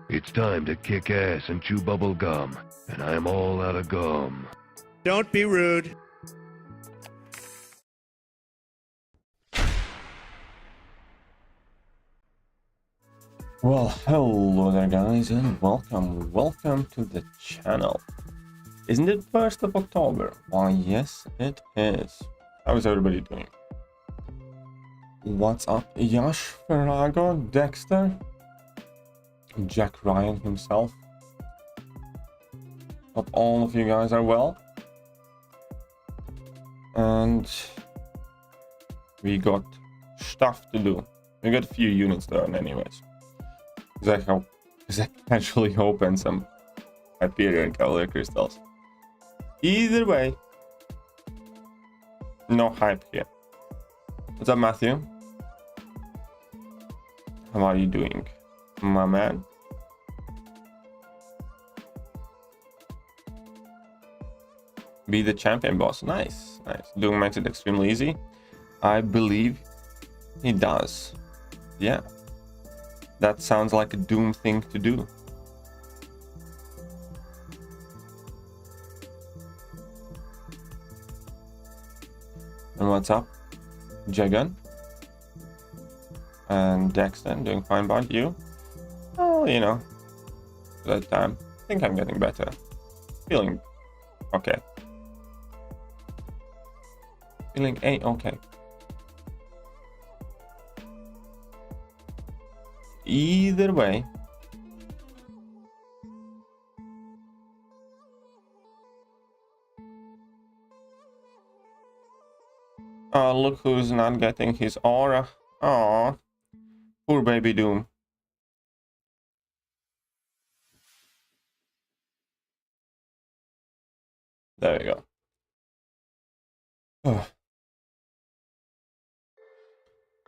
It's time to kick ass and chew bubble gum, and I'm all out of gum. Don't be rude. Well, hello there guys and welcome to the channel. Isn't it 1st of October? Why yes it is. How is everybody doing? What's up, Yash, Ferrago, Dexter, Jack Ryan himself? Hope all of you guys are well. And we got stuff to do. We got a few units done anyways. Zach potentially open some Hyperion Cavalier crystals. Either way, no hype here. What's up, Matthew? How are you doing, my man? Be the champion boss. Nice, nice. Doom makes it extremely easy. I believe he does. Yeah. That sounds like a Doom thing to do. And what's up, Jagan? And Dexter, doing fine, bud. You? Oh, you know, that time. I think I'm getting better. Feeling okay. Feeling A-okay. Either way, oh, look who's not getting his aura. Oh, poor baby Doom. There we go. Oh.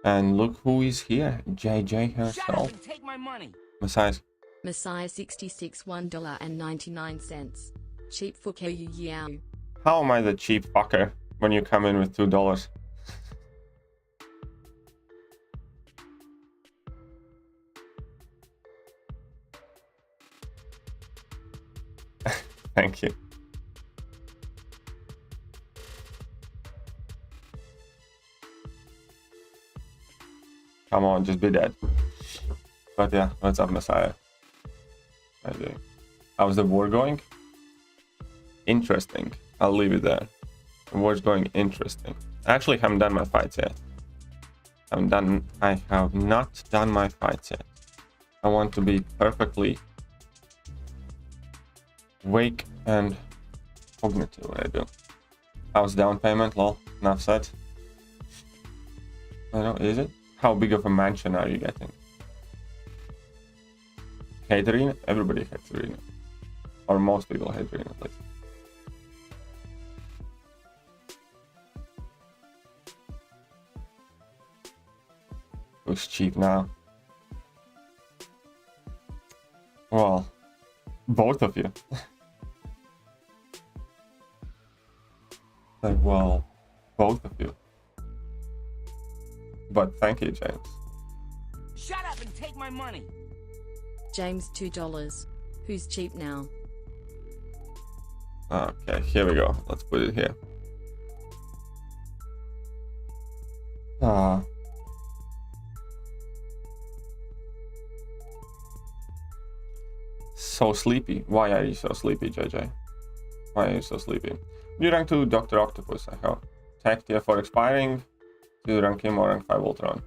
And look who is here, JJ herself. Take my money. Messiah $66 $1.99. Cheap for Thekiryu. How am I the cheap fucker when you come in with $2? Thank you. Come on, just be dead. But yeah, what's up, Messiah? How are you doing? How's the war going? Interesting. I'll leave it there. The war's going interesting. I actually haven't done my fights yet. I have not done my fights yet. I want to be perfectly awake and cognitive when I do. How's down payment? Lol. Enough said. I don't know, is it? How big of a mansion are you getting? Hate arena? Everybody hates arena. Or most people hate arena, at least. Who's cheap now? Well, both of you. Like, well, both of you. But thank you, James. Shut up and take my money. James $2. Who's cheap now? Okay, here we go. Let's put it here. So sleepy. Why are you so sleepy, JJ? Why are you so sleepy? You rank 2 Dr. Octopus, I hope. Tech tier 4 expiring. To rank him or rank 5 Ultron.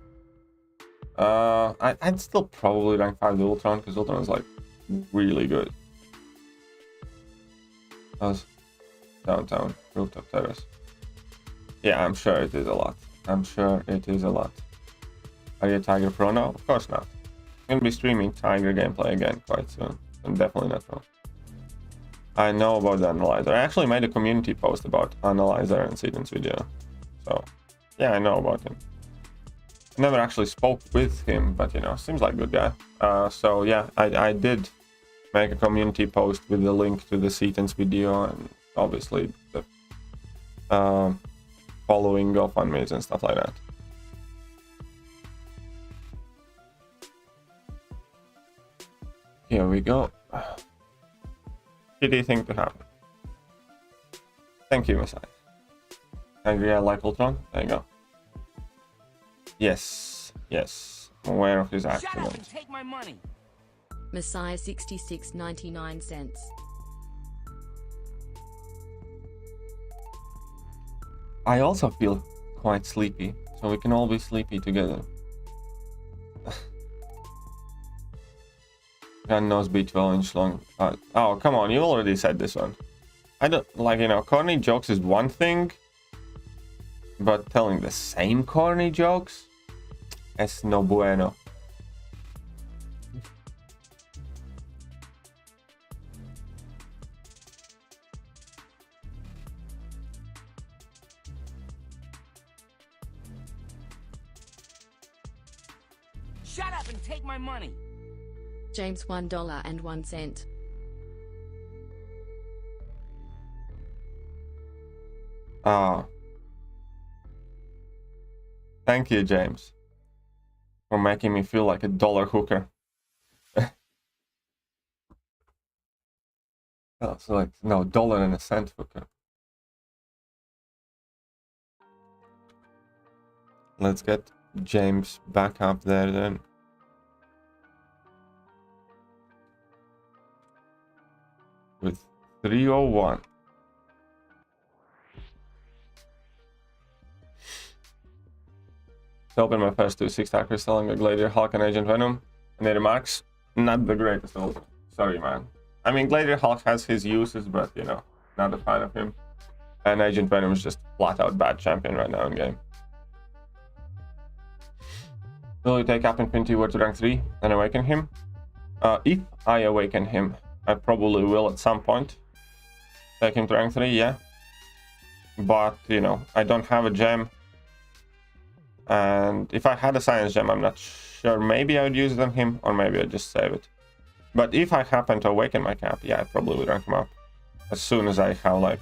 I'd still probably rank 5 the Ultron because Ultron is like really good. How's downtown rooftop terrace? Yeah, I'm sure it is a lot. I'm sure it is a lot. Are you a Tiger Pro now? Of course not. I'm gonna be streaming Tiger gameplay again quite soon. I'm definitely not pro. I know about the analyzer. I actually made a community post about analyzer and Seaton's video. So yeah, I know about him. I never actually spoke with him, but you know, seems like a good guy. So yeah, I did make a community post with the link to the Seaton's video and obviously the following GoFundMes and stuff like that. Here we go. Shitty thing to happen. Thank you, Messiah. Angry I like Ultron. There you go. Yes, yes. I'm aware of his Shut up and accident. take my money. Messiah 66.99. I also feel quite sleepy, so we can all be sleepy together. Gun nose be 12-inch long. Oh, come on, you already said this one. I don't like, you know, corny jokes is one thing, but telling the same corny jokes, es no bueno. Shut up and take my money. James $1.01. Ah. Thank you, James, for making me feel like a dollar hooker. Oh, so like, no, $1.01 hooker. Let's get James back up there then. With 301. To open my first two 6-stackers selling a Gladiator Hulk and Agent Venom. And the remarks, not the greatest open. Sorry, man. I mean, Gladiator Hulk has his uses, but you know, not a fan of him. And Agent Venom is just flat out bad champion right now in game. Will you take Captain Quinty to rank 3 and awaken him? If I awaken him, I probably will at some point. Take him to rank 3, yeah. But, you know, I don't have a gem. And if I had a science gem, I'm not sure. Maybe I would use it on him, or maybe I'd just save it. But if I happen to awaken my Cap, yeah, I probably would rank him up. As soon as I have, like,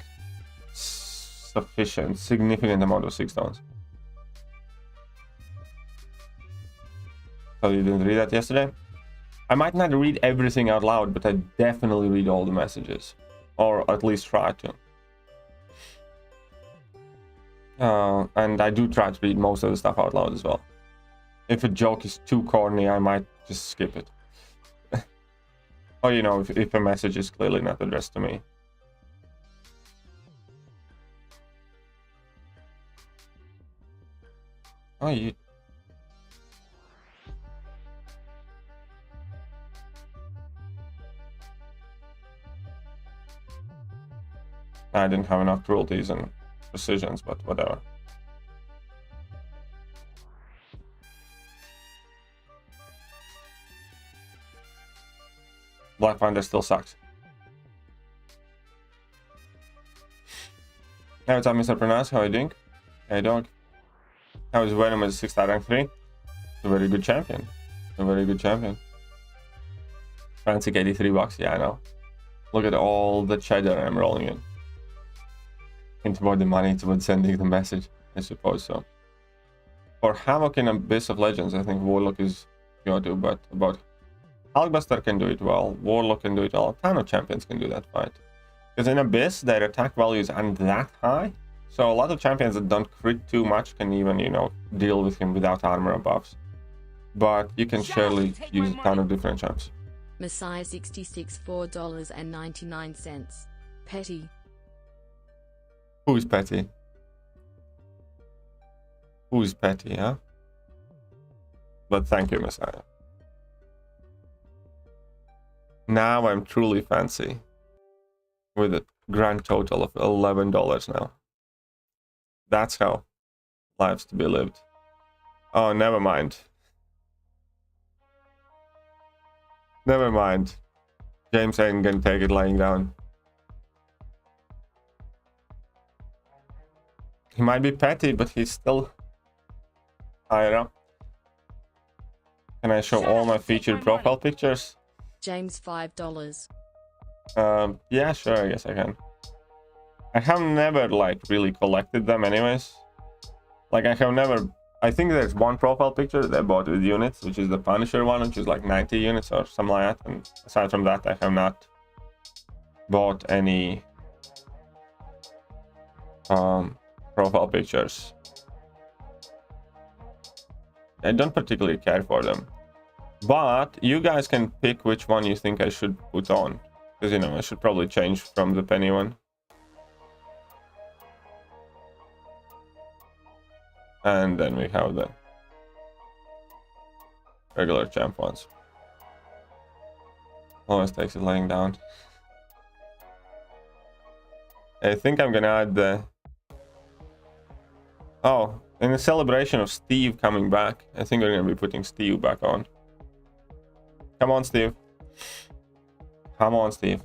significant amount of 6 stones. So you didn't read that yesterday? I might not read everything out loud, but I definitely read all the messages. Or at least try to. And I do try to read most of the stuff out loud as well. If a joke is too corny, I might just skip it. Or, you know, if a message is clearly not addressed to me. Oh, you... I didn't have enough cruelties and precisions, but whatever. Black Panther still sucks. Hey, what's up, Mr. Pronounce? How are you doing? Hey, dog. How is Venom as a 6-star rank 3? It's a very good champion. A very good champion. Fancy $83, yeah, I know. Look at all the cheddar I'm rolling in. It's about the money, it's about sending the message, I suppose so. For Havoc in Abyss of Legends, I think Warlock is go-to, but about Hulkbuster can do it well, Warlock can do it well, a ton of champions can do that fight. Because in Abyss, their attack values aren't that high, so a lot of champions that don't crit too much can even, you know, deal with him without armor buffs. But you can surely use a ton of different champs. Messiah 66 $4.99. Petty. Who's petty? Who's petty, huh? But thank you, Messiah. Now I'm truly fancy. With a grand total of $11 now. That's how life's to be lived. Oh, never mind. Never mind. James ain't gonna take it lying down. He might be petty, but he's still higher up. Can I show all my featured profile pictures? James $5. Yeah, sure, I guess I can. I have never, like, really collected them anyways. Like, I have never I think there's one profile picture that I bought with units, which is the Punisher one, which is like 90 units or something like that. And aside from that, I have not bought any profile pictures. I don't particularly care for them, but you guys can pick which one you think I should put on, because, you know, I should probably change from the penny one. And then we have the regular champ ones. Always takes it laying down. I think I'm gonna add the... Oh, in the celebration of Steve coming back, I think we're gonna be putting Steve back on. Come on, Steve. Come on, Steve.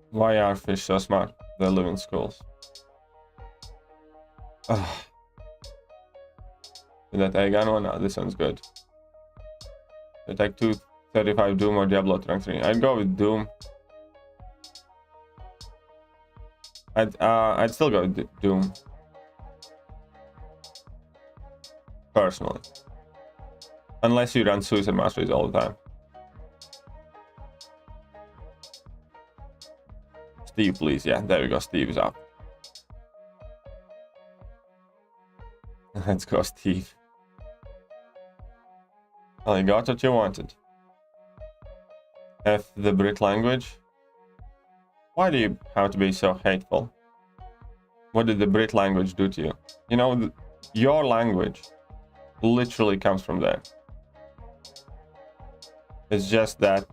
Why are fish so smart? They live in schools. Ugh. Is that a gun one? No, this one's good. I take 235 Doom or Diablo rank 3. I'd go with Doom. I'd still go with Doom. Personally. Unless you run Suicide Masteries all the time. Steve, please. Yeah, there we go. Steve is up. Let's go, Steve. Well, you got what you wanted. F the Brit language. Why do you have to be so hateful? What did the Brit language do to you? You know, your language literally comes from there. It's just that,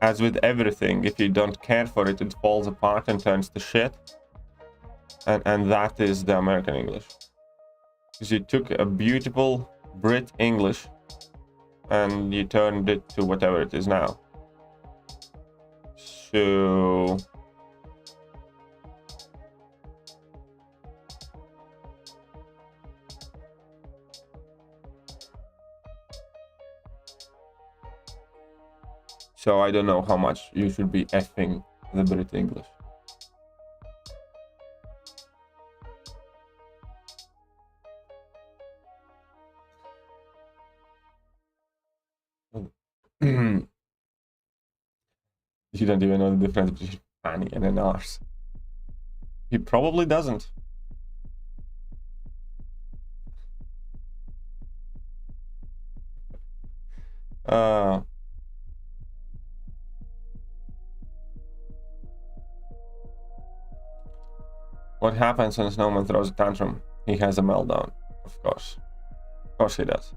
as with everything, if you don't care for it, it falls apart and turns to shit. And that is the American English. Because you took a beautiful Brit English and you turned it to whatever it is now. So... So I don't know how much you should be effing the Brit English. You don't even know the difference between fanny and an arse. He probably doesn't. What happens when Snowman throws a tantrum? He has a meltdown, of course. Of course he does.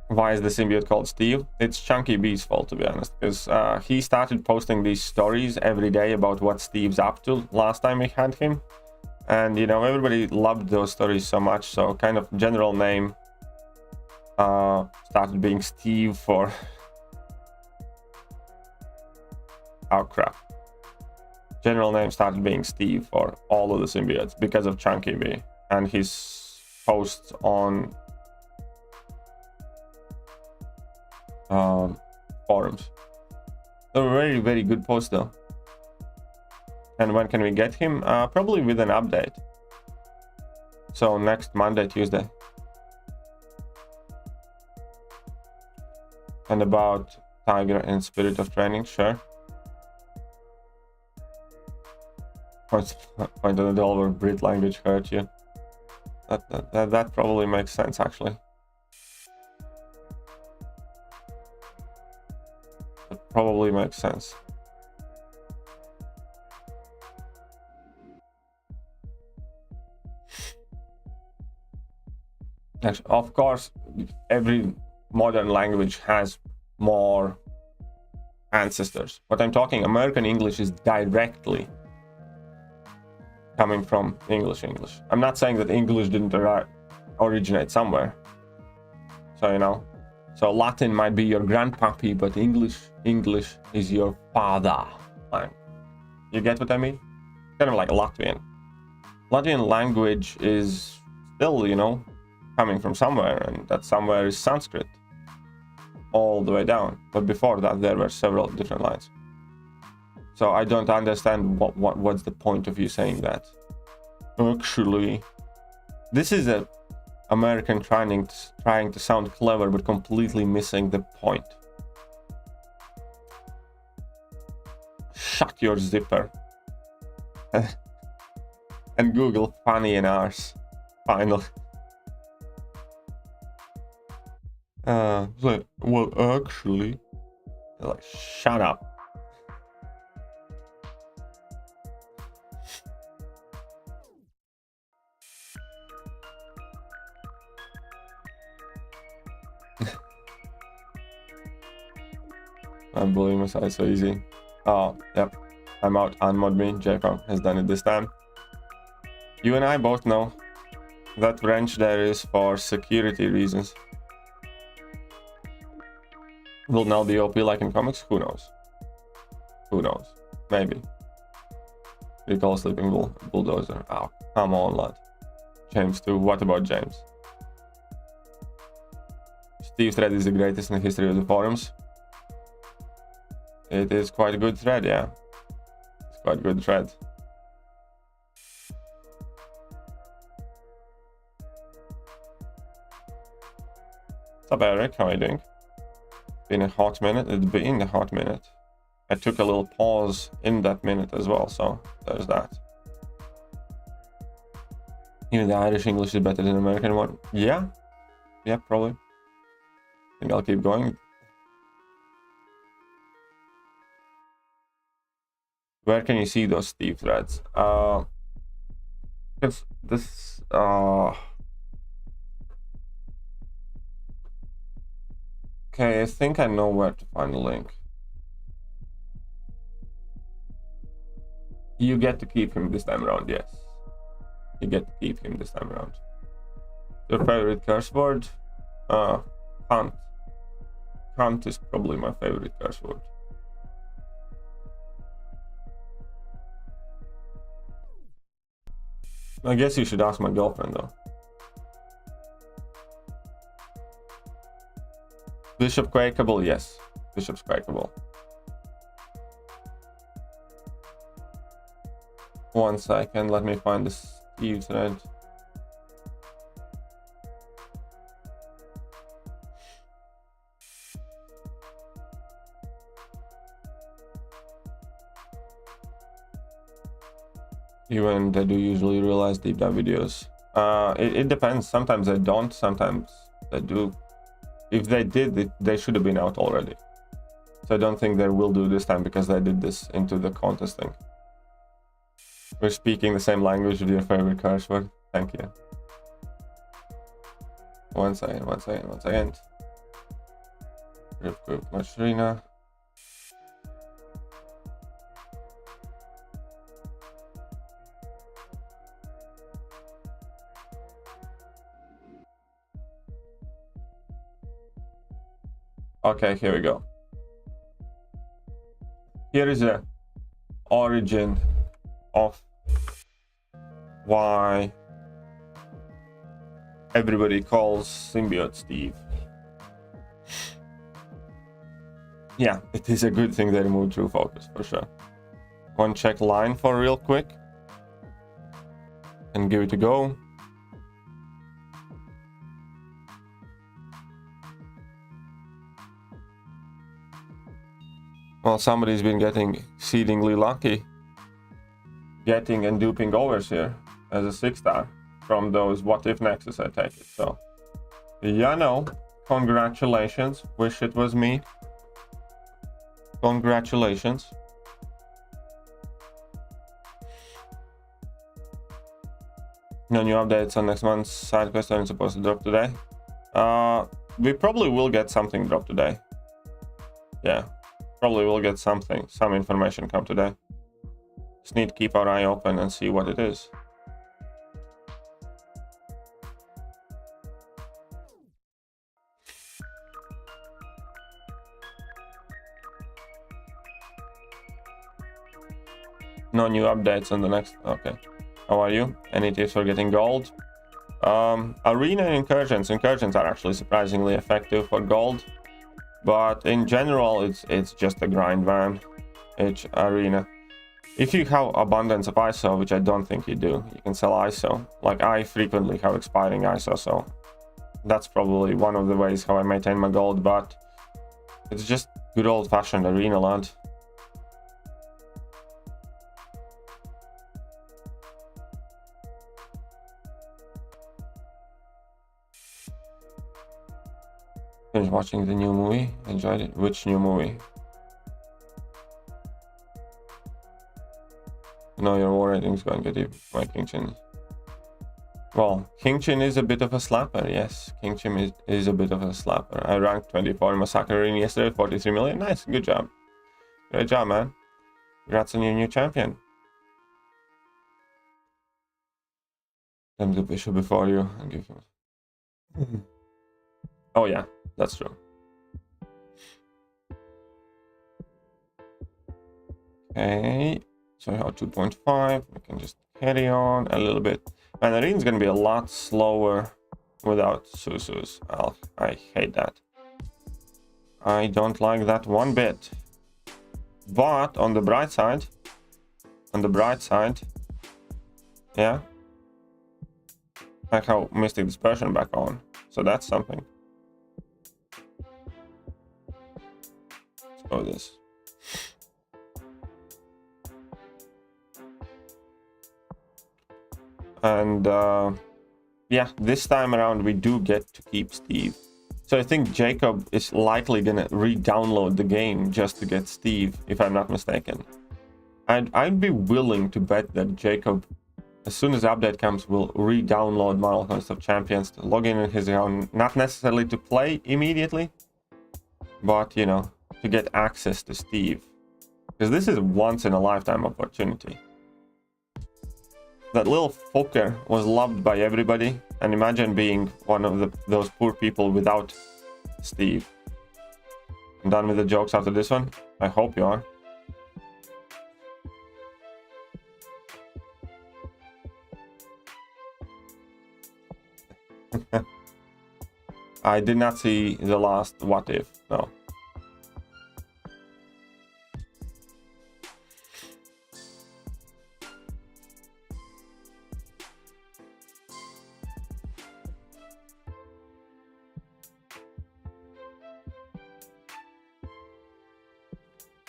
Why is the symbiote called Steve? It's Chunky B's fault, to be honest, because he started posting these stories every day about what Steve's up to last time we had him. And, you know, everybody loved those stories so much, so kind of general name started being Steve for... Oh crap. General name started being Steve for all of the symbiotes because of Chunky B and his posts on forums. They were very, very good posts though. And when can we get him? Probably with an update. So next Monday, Tuesday. And about Tiger and Spirit of Training, sure. Point on the dollar where Brit language hurt you. That probably makes sense, actually. That probably makes sense. Actually, of course, every modern language has more ancestors. What I'm talking, American English is directly coming from English. I'm not saying that English didn't originate somewhere. So, you know, so Latin might be your grandpappy, but English is your father. Like, you get what I mean? Kind of like Latvian. Latvian language is still, you know, coming from somewhere, and that somewhere is Sanskrit all the way down. But before that, there were several different lines. So I don't understand what's the point of you saying that. Actually, this is a American trying to sound clever but completely missing the point. Shut your zipper. And Google funny and arse. Finally. Like, well, actually, like, shut up. I believe Messiah so easy. Oh, yep. I'm out. Unmod me. Jacob has done it this time. You and I both know that wrench there is for security reasons. Will now be OP like in comics? Who knows? Who knows? Maybe. Recall Sleeping Bulldozer. Oh, come on, lad. James too. What about James? Steve's thread is the greatest in the history of the forums. It is quite a good thread, yeah. It's quite a good thread. What's up, Eric? How are you doing? Been a hot minute. It's been a hot minute. I took a little pause in that minute as well, so there's that. Even the Irish English is better than the American one. Yeah. Yeah, probably. I think I'll keep going. Where can you see those Steve threads? Because this okay, I think I know where to find the link. You get to keep him this time around, yes. You get to keep him this time around. Your favorite curse word? Cunt. Cunt is probably my favorite curse word. I guess you should ask my girlfriend though. Bishop Quakeable, yes. Bishop's Quakeable. 1 second, let me find the Steve thread. Even they do usually realize deep dive videos. It depends. Sometimes they don't, sometimes they do. If they did, they should have been out already. So I don't think they will do this time because they did this into the contest thing. We're speaking the same language with your favorite curse word. Thank you. 1 second, 1 second, 1 second. Rip group Machrina. Okay, here we go. Here is the origin of why everybody calls Symbiote Steve. Yeah, it is a good thing they removed True Focus, for sure. One check line for real quick. And give it a go. Well, somebody's been getting exceedingly lucky. Getting and duping overs here as a 6-star from those What If Nexus, I take it. So, yeah, no. Congratulations. Wish it was me. Congratulations. No new updates on next month's side quest are supposed to drop today. We probably will get something drop today. Yeah. Probably will get something, some information come today. Just need to keep our eye open and see what it is. No new updates on the next. Okay. How are you? Any tips for getting gold? Arena and incursions. Incursions are actually surprisingly effective for gold. But in general, it's just a grind, man. each arena. If you have abundance of ISO, which I don't think you do, you can sell ISO. Like, I frequently have expiring ISO, so that's probably one of the ways how I maintain my gold, but it's just good old-fashioned arena, lad. Finished watching the new movie. Enjoyed it. Which new movie? No, your war rating's going to get my King Chin. Well, King Chin is a bit of a slapper, yes. King Chin is a bit of a slapper. I ranked 24 in Massacre Arena yesterday, 43 million. Nice, good job. Great job, man. Congrats on your new champion. Them the bishop before you and give him. Oh yeah, that's true. Okay, so we have 2.5. We can just carry on a little bit. And the arena's gonna be a lot slower without Susus. I hate that. I don't like that one bit. But on the bright side, yeah, I have Mystic Dispersion back on, so that's something. Let's go with this. And yeah, this time around we do get to keep Steve. So I think Jacob is likely gonna re-download the game just to get Steve, if I'm not mistaken. I'd be willing to bet that Jacob, as soon as the update comes, will re-download Model Contest of Champions to log in his own, not necessarily to play immediately, but, you know, to get access to Steve. Because this is a once-in-a-lifetime opportunity. That little fucker was loved by everybody, and imagine being one of those poor people without Steve. I'm done with the jokes after this one. I hope you are. I did not see the last What If, no.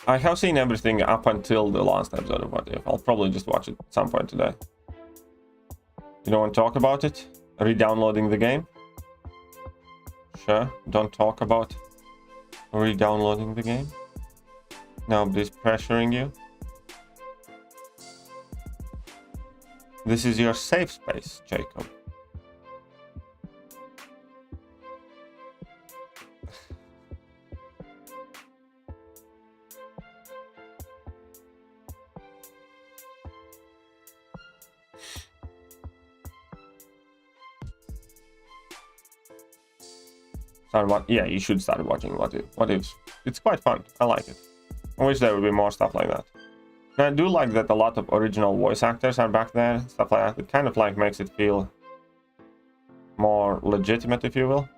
I have seen everything up until the last episode of What If. I'll probably just watch it at some point today. You don't want to talk about it? Re-downloading the game? Sure, don't talk about re-downloading the game. Nobody's pressuring you. This is your safe space, Jacob. Yeah, you should start watching What If. What If? It's quite fun. I like it. I wish there would be more stuff like that. And I do like that a lot of original voice actors are back there, stuff like that. It kind of like makes it feel more legitimate, if you will.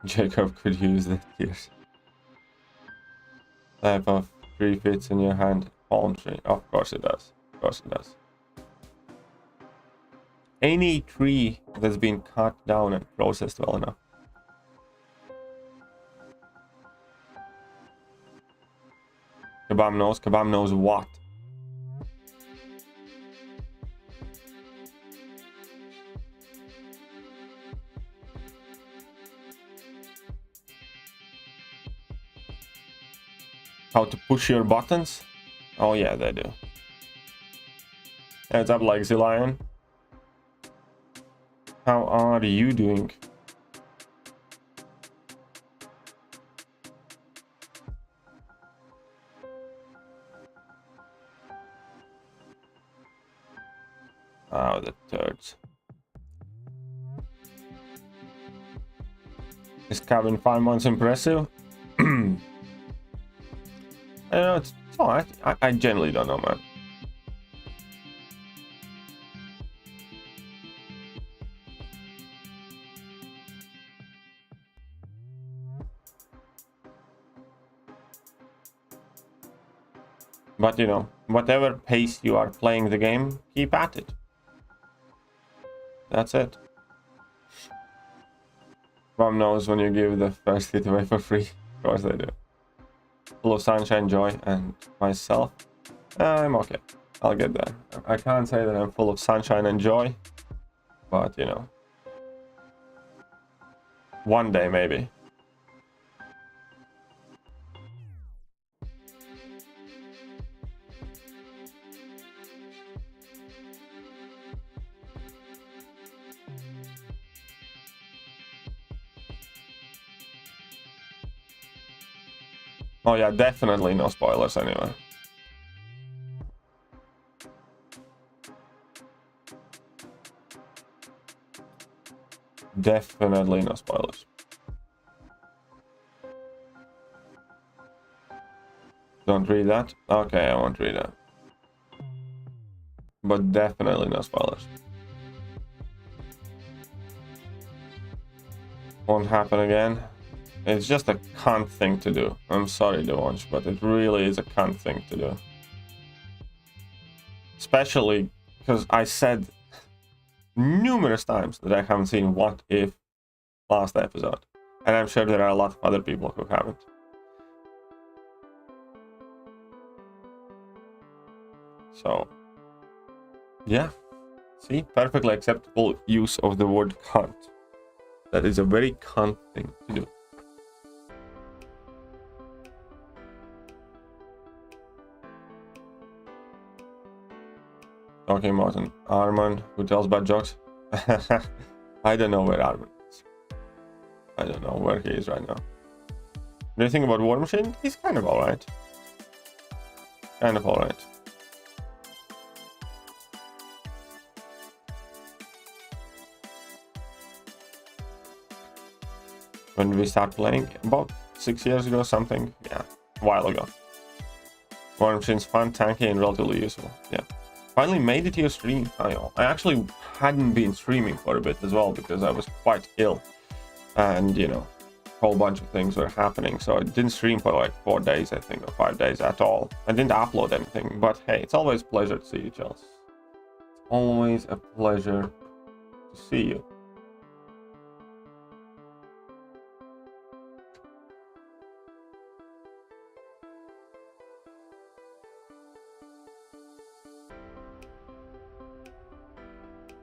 Jacob could use that here. Type of tree fits in your hand. Palm tree. Of course it does. Of course it does. Any tree that's been cut down and processed well enough. Kebab knows what? How to push your buttons? Oh yeah, they do. Heads up, like Zilion. How are you doing? Oh, the turds. Is Cabin 5 months impressive? I don't know, it's alright. I generally don't know, man. But you know, whatever pace you are playing the game, keep at it. That's it. Mom knows when you give the first hit away for free. Of course they do. Full of sunshine, joy, and myself. I'm okay. I'll get there. I can't say that I'm full of sunshine and joy, but you know, one day maybe. Oh yeah, definitely no spoilers anyway. Definitely no spoilers. Don't read that? Okay, I won't read that. But definitely no spoilers. Won't happen again. It's just a cunt thing to do. I'm sorry, Devonch, but it really is a cunt thing to do. Especially because I said numerous times that I haven't seen What If last episode. And I'm sure there are a lot of other people who haven't. So, yeah. See? Perfectly acceptable use of the word cunt. That is a very cunt thing to do. Talking about an Arman who tells bad jokes. I don't know where Arman is. I don't know where he is right now. Do you think about War Machine? He's kind of alright. Kind of alright. When did we start playing? About 6 years ago, something. Yeah, a while ago. War Machine's fun, tanky, and relatively useful. Yeah. Finally made it to your stream. I actually hadn't been streaming for a bit as well because I was quite ill. And, you know, a whole bunch of things were happening. So I didn't stream for like 4 days, I think, or 5 days at all. I didn't upload anything. But hey, it's always a pleasure to see you, Chels. It's always a pleasure to see you.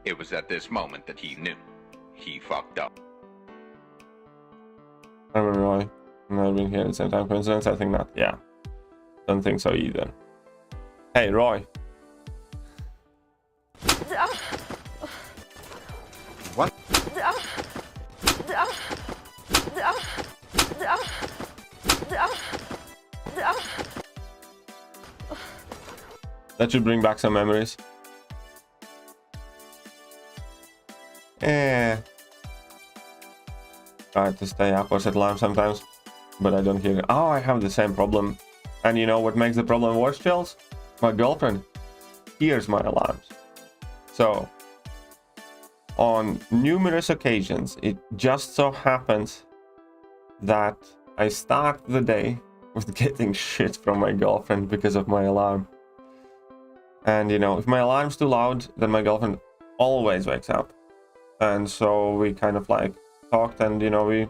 It was at this moment that he knew. He fucked up. I remember Roy. Not being here at the same time. Coincidence? I think not. Yeah. Don't think so either. Hey, Roy. What? That should bring back some memories. Try to stay up or set alarm sometimes, but I don't hear it. Oh, I have the same problem. And you know what makes the problem worse, Chels? My girlfriend hears my alarms. So, on numerous occasions, it just so happens that I start the day with getting shit from my girlfriend because of my alarm. And you know, if my alarm's too loud, then my girlfriend always wakes up. And so we kind of like talked, and you know, we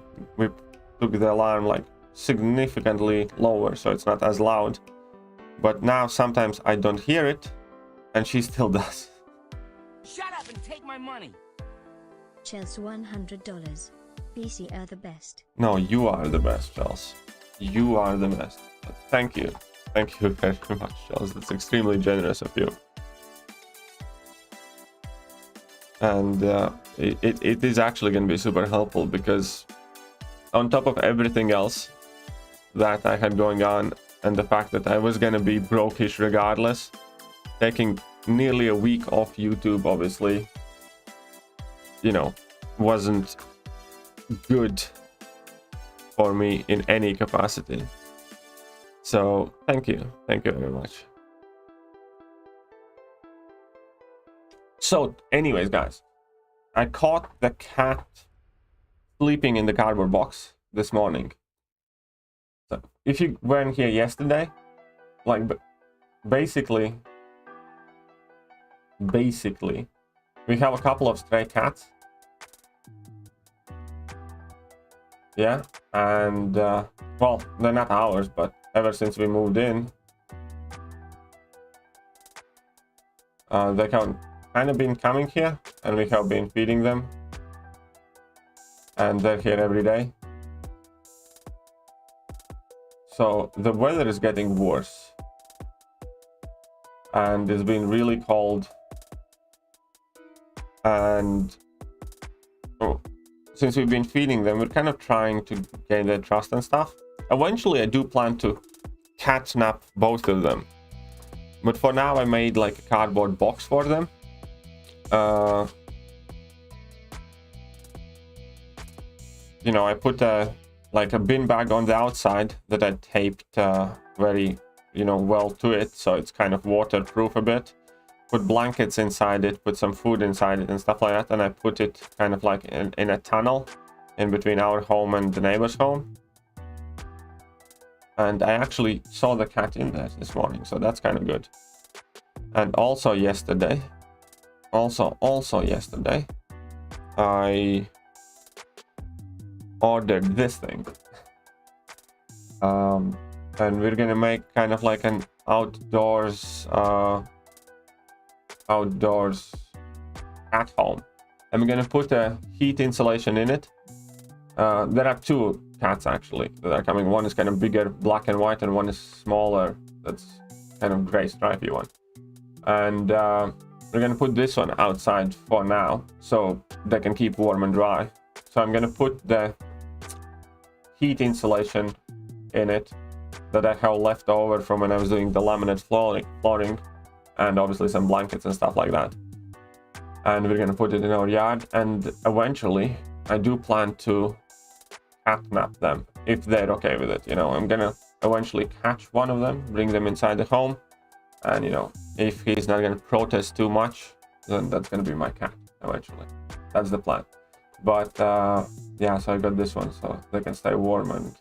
took the alarm like significantly lower so it's not as loud. But now sometimes I don't hear it and she still does. Shut up and take my money. Chels $100. BC are the best. No, you are the best, Chels. You are the best. Thank you. Thank you very much, Chels. That's extremely generous of you. And it is actually going to be super helpful because on top of everything else that I had going on and the fact that I was going to be broke-ish regardless, taking nearly a week off YouTube, obviously, you know, wasn't good for me in any capacity. So thank you very much. So anyways, guys, I caught the cat sleeping in the cardboard box this morning. So if you weren't here yesterday, like basically we have a couple of stray cats. Yeah, and well, they're not ours, but ever since we moved in, they have kind of been coming here, and we have been feeding them, and they're here every day. So the weather is getting worse, and it's been really cold, and since we've been feeding them, we're kind of trying to gain their trust and stuff. Eventually I do plan to catnap both of them, but for now I made like a cardboard box for them. You know, I put like a bin bag on the outside that I taped very, you know, well to it, so it's kind of waterproof a bit. Put blankets inside it, put some food inside it and stuff like that, and I put it kind of like in a tunnel in between our home and the neighbor's home. And I actually saw the cat in there this morning, so that's kind of good. And also yesterday, yesterday, I ordered this thing. And we're gonna make kind of like an outdoors at home. I'm gonna put a heat insulation in it. There are two cats actually that are coming. One is kind of bigger, black and white, and one is smaller, that's kind of gray stripy one. And we're gonna put this one outside for now so they can keep warm and dry. So I'm gonna put the heat insulation in it that I have left over from when I was doing the laminate flooring, and obviously some blankets and stuff like that. And we're gonna put it in our yard, and eventually I do plan to catnap them if they're okay with it. You know, I'm gonna eventually catch one of them, bring them inside the home, and you know, if he's not gonna protest too much, then that's gonna be my cat eventually. That's the plan. But yeah, so I got this one so they can stay warm and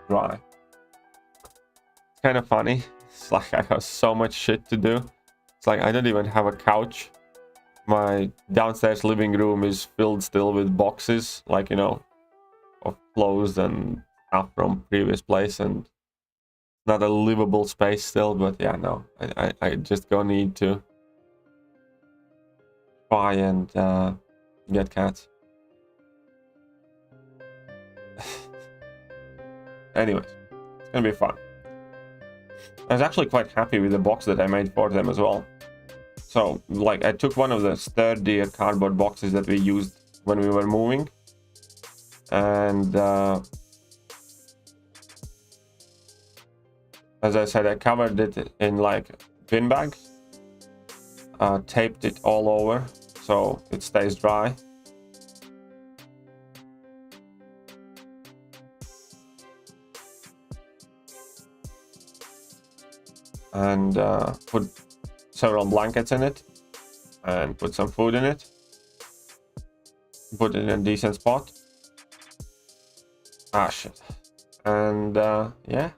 dry. It's kind of funny. It's like I have so much shit to do. It's like I don't even have a couch. My downstairs living room is filled still with boxes, like, you know, of clothes and stuff from previous place, and not a livable space still. But yeah, no, I just gonna need to try and get cats. Anyways, it's gonna be fun. I was actually quite happy with the box that I made for them as well. So, like, I took one of the sturdier cardboard boxes that we used when we were moving, and as I said, I covered it in like bin bags, taped it all over so it stays dry. And put several blankets in it, and put some food in it, put it in a decent spot. Ah, shit. And yeah,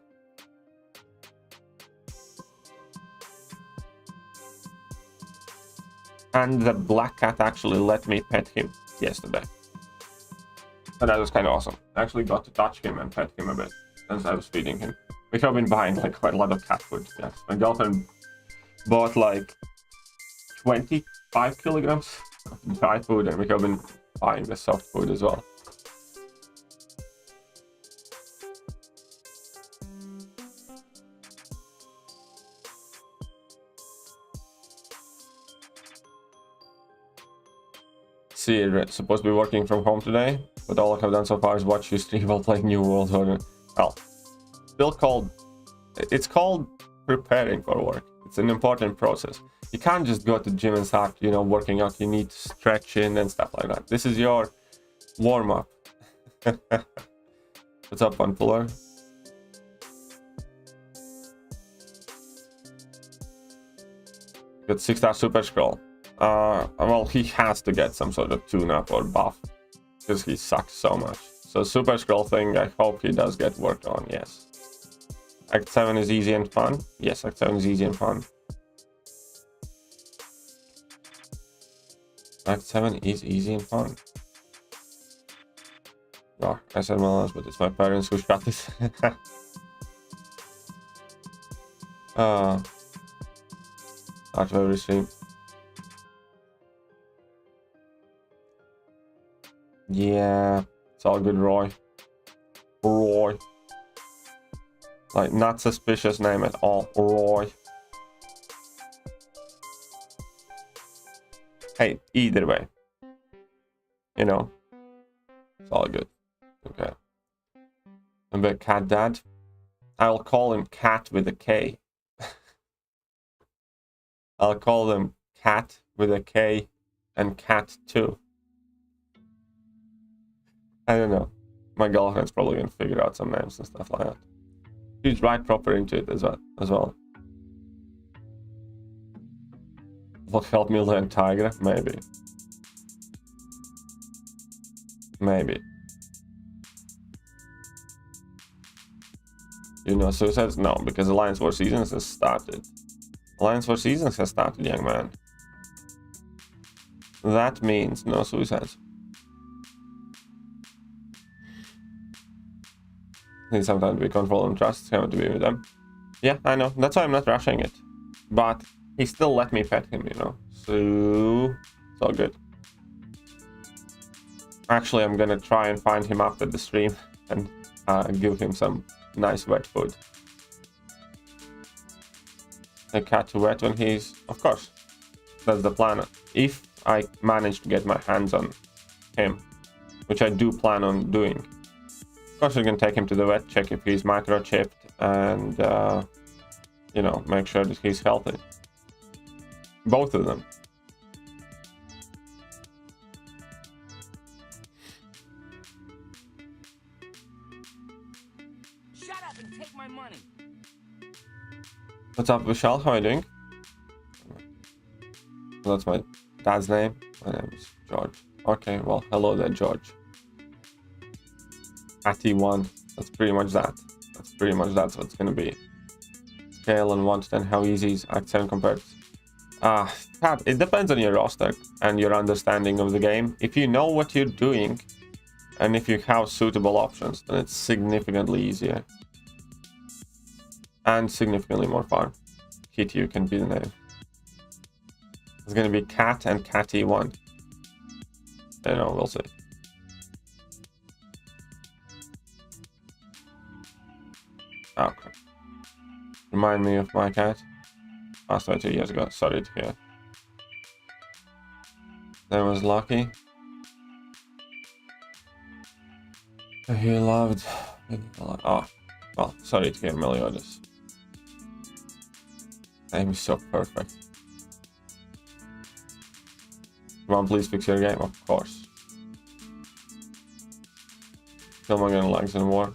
and the black cat actually let me pet him yesterday, and that was kind of awesome. I actually got to touch him and pet him a bit as I was feeding him. We have been buying like quite a lot of cat food. Yes, my girlfriend bought like 25 kilograms of dry food, and we have been buying the soft food as well. See, it's supposed to be working from home today, but all I have done so far is watch you stream while playing New World Order. Well, it's called preparing for work. It's an important process. You can't just go to the gym and start, you know, working out. You need to stretch in and stuff like that. This is your warm-up. What's up, Fun Puller? Got 6-star Super Scroll. Well, he has to get some sort of tune-up or buff because he sucks so much. So Super Scroll thing, I hope he does get worked on, yes. Act 7 is easy and fun. Yes, Act 7 is easy and fun. Act 7 is easy and fun. Oh, I said my last, but it's my parents who shot it. Out of every stream. Yeah, it's all good, Roy. Roy. Like, not suspicious name at all. Roy. Hey, either way. You know. It's all good. Okay. And the cat dad. I'll call him Cat with a K. I'll call them Cat with a K and Cat too. I don't know. My girlfriend's probably gonna figure out some names and stuff like that. She's right proper into it as well. What helped me learn Tiger? Maybe. Maybe. You know Suicides? No, because Alliance War Seasons has started. Alliance War Seasons has started, young man. That means no suicides. Sometimes we control and trust, having to be with them. Yeah, I know. That's why I'm not rushing it. But he still let me pet him, you know. So it's all good. Actually, I'm gonna try and find him after the stream and give him some nice wet food. A cat to wet when he's... Of course. That's the plan. If I manage to get my hands on him, which I do plan on doing. Of course, we can take him to the vet, check if he's microchipped, and, you know, make sure that he's healthy. Both of them. Shut up and take my money. What's up, Vishal? How are you doing? That's my dad's name. My name is George. Okay, well, hello there, George. At-1. That's pretty much that. That's pretty much that's what it's gonna be. Scale and 1 to 10. How easy is Act 7 compared? It depends on your roster and your understanding of the game. If you know what you're doing, and if you have suitable options, then it's significantly easier. And significantly more fun. Thekiryu can be the name. It's gonna be Cat and Catty1. You know, we'll see. Okay. Remind me of my cat. Passed away 2 years ago. Sorry to hear. There was Lucky. He loved. Oh, well, sorry to hear Meliodas. Name is so perfect. Come on, please fix your game. Of course. Killmonger and Legs in War.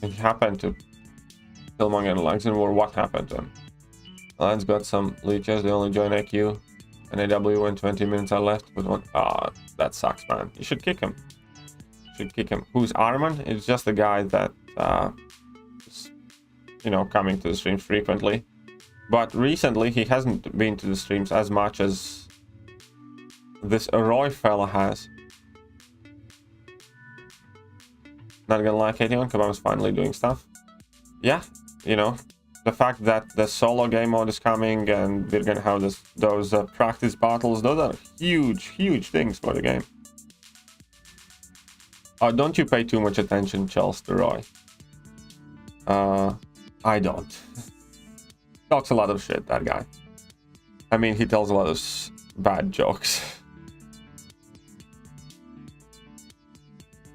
It happened to Killmonger and Legs in War. What happened to him? Alliance got some leeches. They only join AQ and AW when 20 minutes are left with one. Ah, that sucks, man. You should kick him. Should kick him. Who's Arman? It's just a guy that is, you know, coming to the streams frequently. But recently he hasn't been to the streams as much as this Roy fella has. Not gonna lie, Katie1, Kabam's finally doing stuff. Yeah, you know, the fact that the solo game mode is coming and we're gonna have those practice battles, those are huge things for the game. Don't you pay too much attention, Chels, to Roy. I don't. Talks a lot of shit, that guy. I mean, he tells a lot of bad jokes.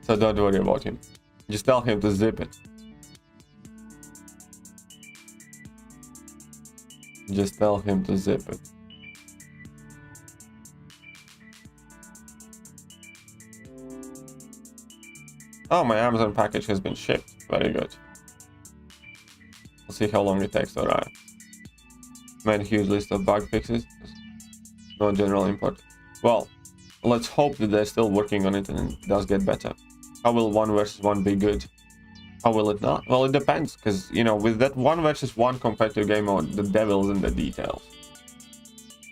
So don't worry about him. Just tell him to zip it. Just tell him to zip it. Oh, my Amazon package has been shipped. Very good. We'll see how long it takes to arrive. Made a huge list of bug fixes. No general import. Well, let's hope that they're still working on it and it does get better. How will 1 versus 1 be good? How will it not? Well, it depends, because, you know, with that 1 versus 1 competitive game mode, the devil's in the details.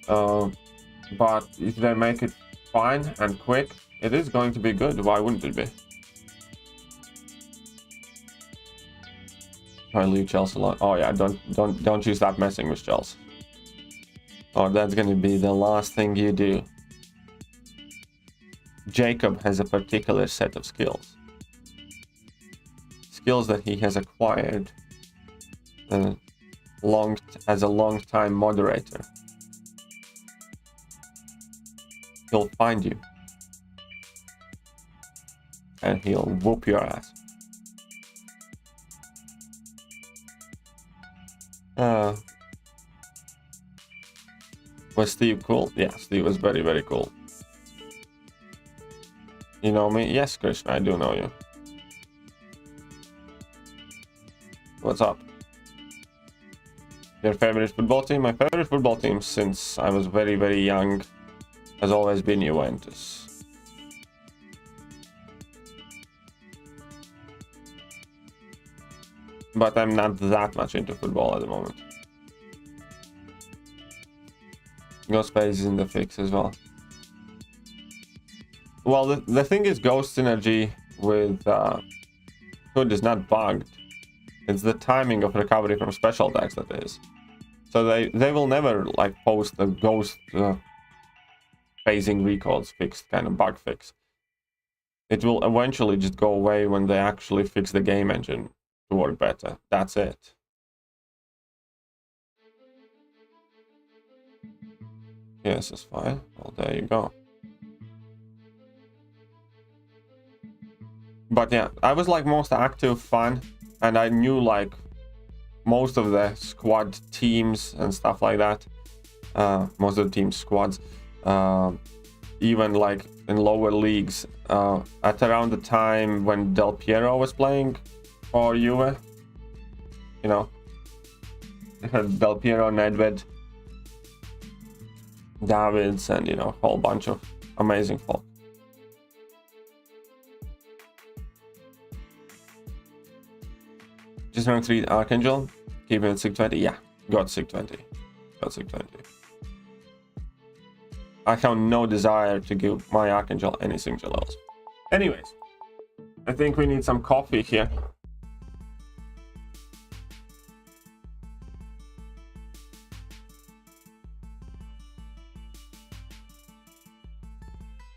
But if they make it fine and quick, it is going to be good. Why wouldn't it be? I leave Chels alone. Oh yeah, don't you stop messing with Chels. Oh, that's gonna be the last thing you do. Jacob has a particular set of skills. Skills that he has acquired as a long-time moderator. He'll find you. And he'll whoop your ass. Was Steve cool? Yeah, Steve was very, very cool. You know me? Yes, Krishna, I do know you. What's up? Your favorite football team? My favorite football team since I was very, very young has always been Juventus. But I'm not that much into football at the moment. Ghost Phase is in the fix as well. Well, the thing is, Ghost Synergy with Hood is not bugged. It's the timing of recovery from special attacks that is. So they will never like post a Ghost phasing recoils fixed kind of bug fix. It will eventually just go away when they actually fix the game engine to work better. That's it. Yes, it's fine. Well, there you go. But yeah, I was like most active fan, and I knew like most of the squad teams and stuff like that. Most of the team squads, even like in lower leagues, at around the time when Del Piero was playing for Juve. You know, I had Del Piero, Nedved, Davids, and you know, a whole bunch of amazing folk. Just rank 3 Archangel, keep it at SIG 20. Yeah, got SIG 20. Got SIG 20. I have no desire to give my Archangel any single else. Anyways, I think we need some coffee here.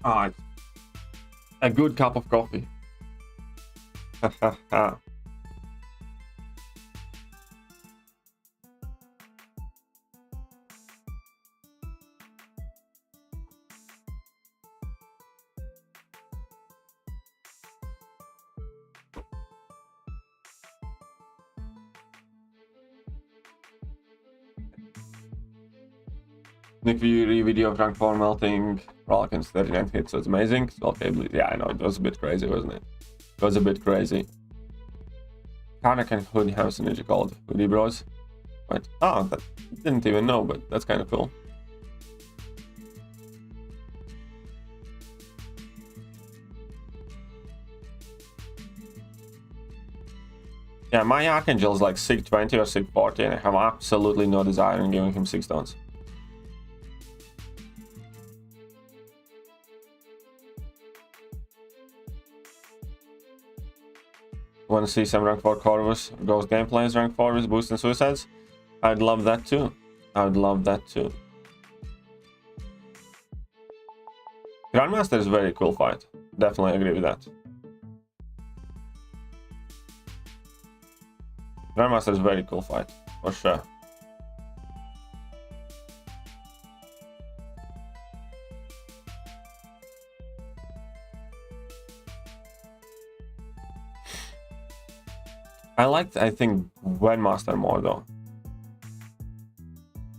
Ah, a good cup of coffee. Nick video of rank 4 melting Rolkins 39 hits, so it's amazing. Okay, yeah, I know, it was a bit crazy, wasn't it? It was a bit crazy. Kana and Hood have a ninja called Hoodie Bros. Right. Oh, that didn't even know, but that's kind of cool. Yeah, my Archangel is like SIG 20 or SIG 40, and I have absolutely no desire in giving him 6 stones. Want to see some rank 4 Corvus Ghost gameplays, rank 4 with boost and suicides? I'd love that too. I'd love that too. Grandmaster is a very cool fight. Definitely agree with that. Grandmaster is a very cool fight, for sure. I think, Gwynmaster more though.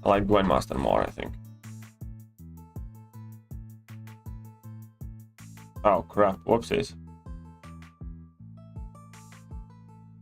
I like Gwynmaster more, I think. Oh crap, whoopsies.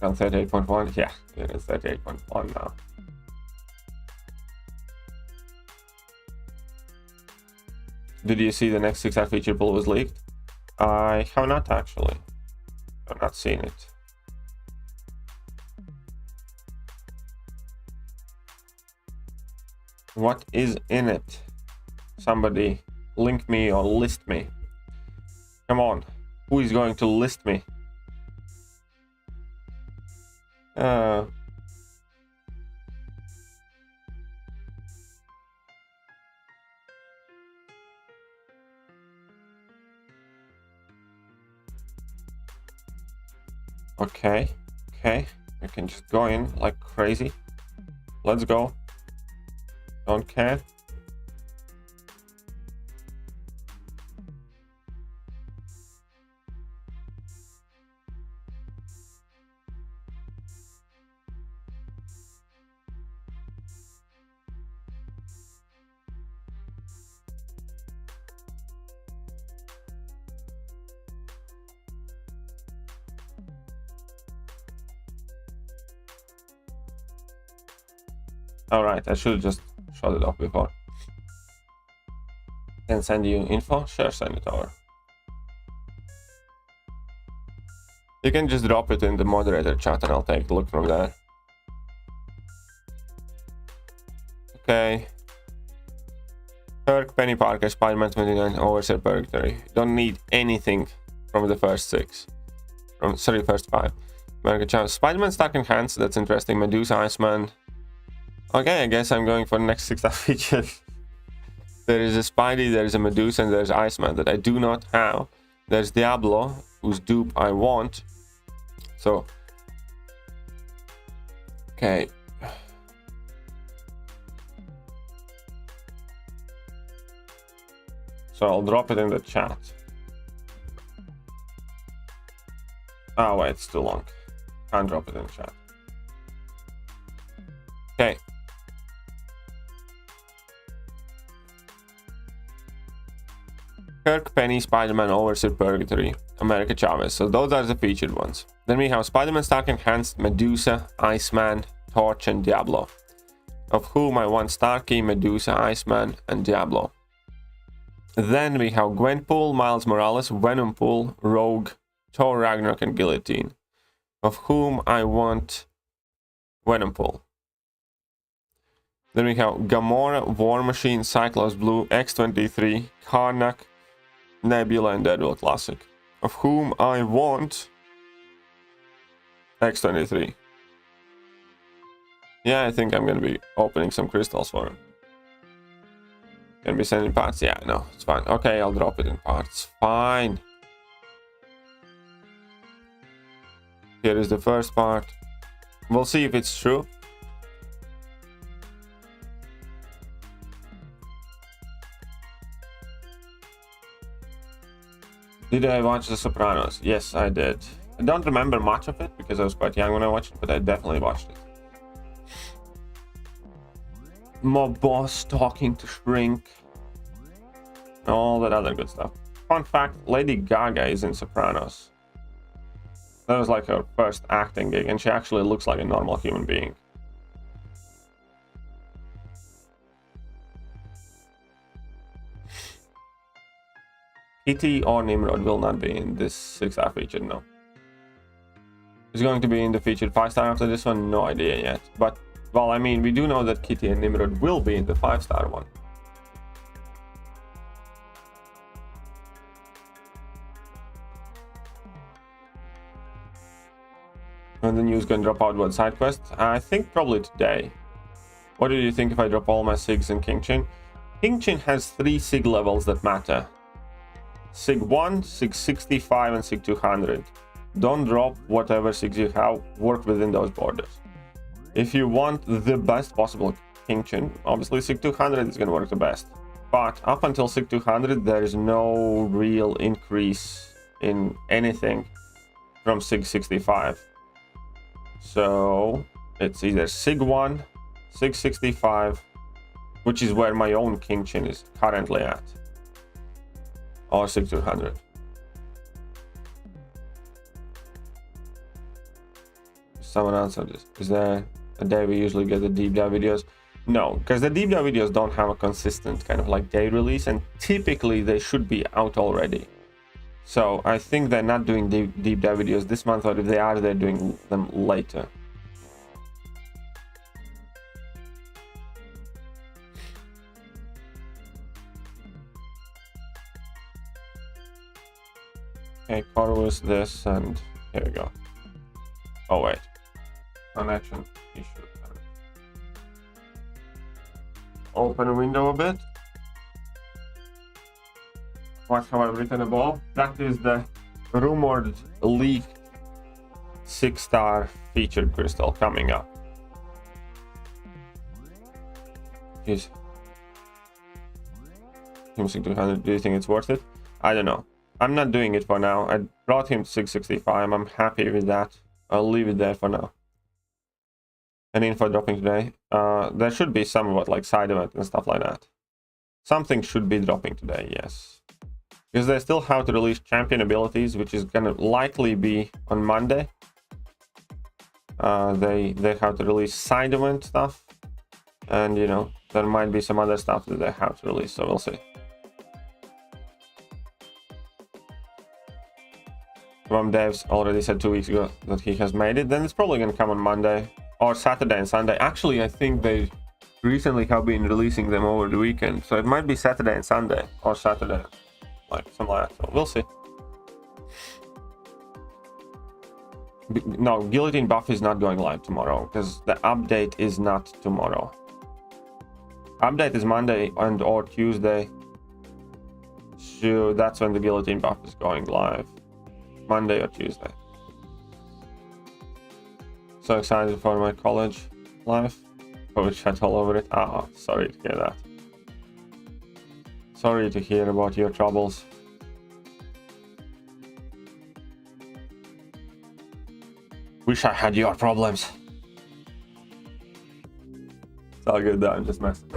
And 38.1, yeah, it is 38.1 now. Did you see the next 6-hour feature pool was leaked? I have not actually. I've not seen it. What is in it? Somebody link me or list me. Come on. Who is going to list me? Okay, we can just go in like crazy. Let's go. Don't care. Alright, I should have just shut it off before. Can send you info? Sure, send it over. You can just drop it in the moderator chat and I'll take a look from there. Okay. Kirk, Penny Parker, Spider-Man 29, Overseer Purgatory. Don't need anything from the first 6. First 5. America Chels. Spider-Man stuck in hands, that's interesting. Medusa, Iceman. Okay, I guess I'm going for the next 6-hour feature. There is a Spidey, there is a Medusa, and there's Iceman that I do not have. There's Diablo, whose dupe I want. So, okay. So I'll drop it in the chat. Oh wait, it's too long. Can't drop it in the chat. Okay. Kirk, Penny, Spider-Man, Overseer, Purgatory, America Chavez. So those are the featured ones. Then we have Spider-Man, Stark Enhanced, Medusa, Iceman, Torch, and Diablo. Of whom I want Starky, Medusa, Iceman, and Diablo. Then we have Gwenpool, Miles Morales, Venompool, Rogue, Thor Ragnarok, and Guillotine. Of whom I want Venompool. Then we have Gamora, War Machine, Cyclops Blue, X-23, Karnak, Nebula, and Deadpool Classic. Of whom I want X-23. Yeah, I think I'm gonna be opening some crystals for him. Gonna be sending parts? Yeah, no, it's fine. Okay, I'll drop it in parts. Fine. Here is the first part. We'll see if it's true. Did I watch The Sopranos? Yes, I did. I don't remember much of it because I was quite young when I watched it, but I definitely watched it. Mob boss talking to Shrink. All that other good stuff. Fun fact, Lady Gaga is in Sopranos. That was like her first acting gig, and she actually looks like a normal human being. Kitty or Nimrod will not be in this 6-hour feature, no. Is going to be in the featured 5-star after this one? No idea yet. But, well, I mean, we do know that Kitty and Nimrod will be in the 5-star one. And the news gonna drop out what side quest? I think probably today. What do you think if I drop all my SIGs in King-Chin? King-Chin has 3 SIG levels that matter. SIG 1, SIG 65, and SIG 200. Don't drop whatever SIGs you have, work within those borders. If you want the best possible King-Chin, obviously SIG 200 is going to work the best. But up until SIG 200, there is no real increase in anything from SIG 65. So it's either SIG 1, SIG 65, which is where my own King-Chin is currently at, or SIG 200. someone answered this. Is there a day we usually get the deep dive videos? No, because the deep dive videos don't have a consistent kind of like day release, and typically they should be out already. So I think they're not doing deep dive videos this month, or if they are, they're doing them later. Okay, Corvus this, and here we go. Oh wait, connection issue. Open a window a bit. What have I written above? That is the rumored leaked 6-star featured crystal coming up. Jeez. 200. Do you think it's worth it? I don't know. I'm not doing it for now. I brought him to 665. I'm happy with that. I'll leave it there for now. Any info dropping today? There should be some what like side event and stuff like that. Something should be dropping today, yes. Because they still have to release champion abilities, which is gonna likely be on Monday. They have to release side event stuff, and you know there might be some other stuff that they have to release. So we'll see. From Devs already said 2 weeks ago that he has made it. Then it's probably gonna come on Monday or Saturday and Sunday. Actually, I think they recently have been releasing them over the weekend, so it might be Saturday and Sunday, or Saturday, like something like that. So we'll see. No, guillotine buff is not going live tomorrow because the update is not tomorrow. Update is Monday and or Tuesday, so that's when the guillotine buff is going live. Monday or Tuesday. So excited for my college life. COVID chat all over it. Ah, sorry to hear that. Sorry to hear about your troubles. Wish I had your problems. It's all good though, I'm just messing.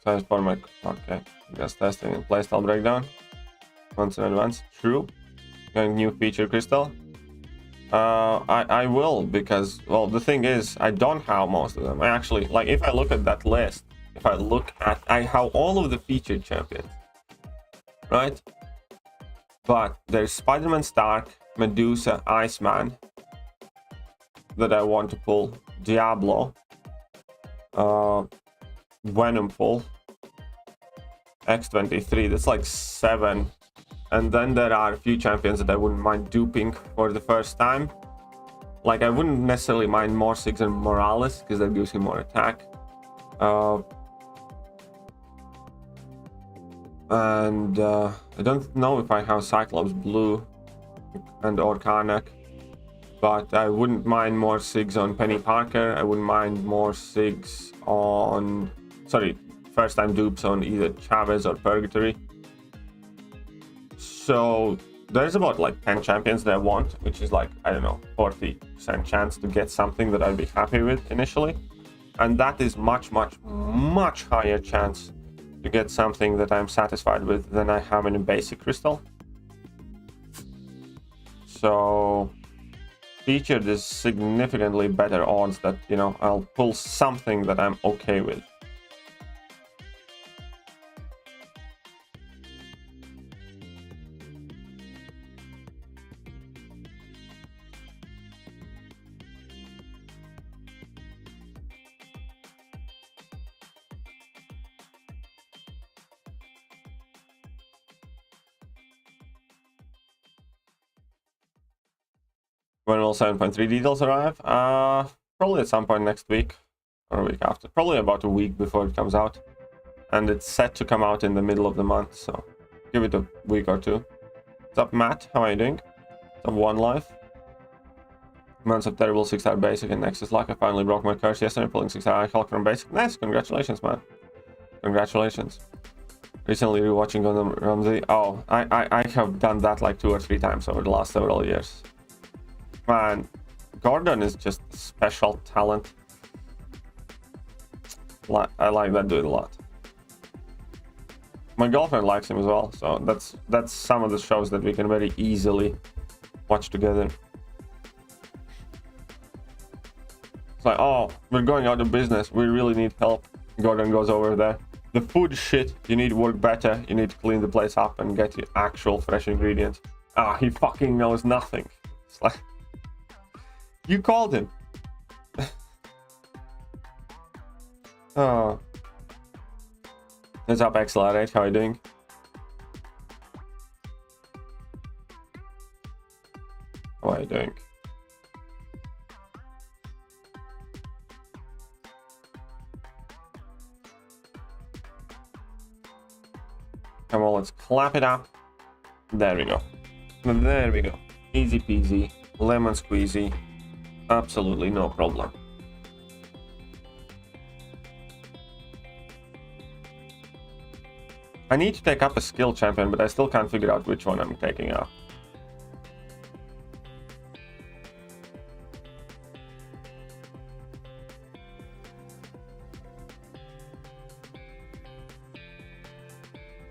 Size for my okay. Just testing and playstyle breakdown. Once in advance. True. Going new feature crystal. I will, because well the thing is I don't have most of them. I actually like if I look at that list, if I look at I have all of the featured champions. Right? But there's Spider-Man Stark, Medusa, Iceman that I want to pull, Diablo, Venom pull, X23, that's like 7, and then there are a few champions that I wouldn't mind duping for the first time. Like I wouldn't necessarily mind Morsix and Morales because that gives him more attack, and I don't know if I have Cyclops Blue and or Karnak, but I wouldn't mind more SIGs on Penny Parker. I wouldn't mind more SIGs on first time dupes on either Chavez or Purgatory. So there's about like 10 champions that I want, which is like, I don't know, 40% chance to get something that I'd be happy with initially. And that is much higher chance to get something that I'm satisfied with than I have in a basic crystal. So featured is significantly better odds that, you know, I'll pull something that I'm okay with. When will 7.3 details arrive? Probably at some point next week or a week after. Probably about a week before it comes out. And it's set to come out in the middle of the month, so give it a week or two. What's up, Matt? How are you doing? What's up, One Life? Months of terrible 6-star basic and Nexus luck. I finally broke my curse yesterday, pulling 6-star Hulk from basic. Nice, congratulations, man. Congratulations. Recently rewatching Gundam Ramsey. Oh, I have done that like 2 or 3 times over the last several years. Man, Gordon is just a special talent. I like that dude a lot. My girlfriend likes him as well, so that's some of the shows that we can very easily watch together. It's like, oh, we're going out of business, we really need help. Gordon goes over there. The food shit, you need to work better, you need to clean the place up and get your actual fresh ingredients. Ah, he fucking knows nothing. It's like, you called him. Oh. What's up, Accelerate? How are you doing? How are you doing? Come on, let's clap it up. There we go. There we go. Easy peasy, lemon squeezy. Absolutely no problem. I need to take up a skill champion, but I still can't figure out which one I'm taking up.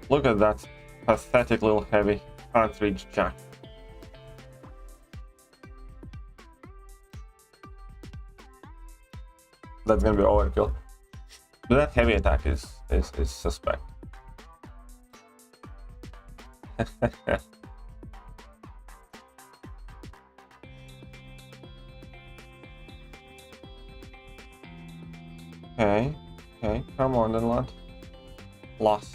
Look at that pathetic little heavy. Can't reach Jack. That's gonna be overkill. But that heavy attack is suspect. Okay, come on then, lad. Lot,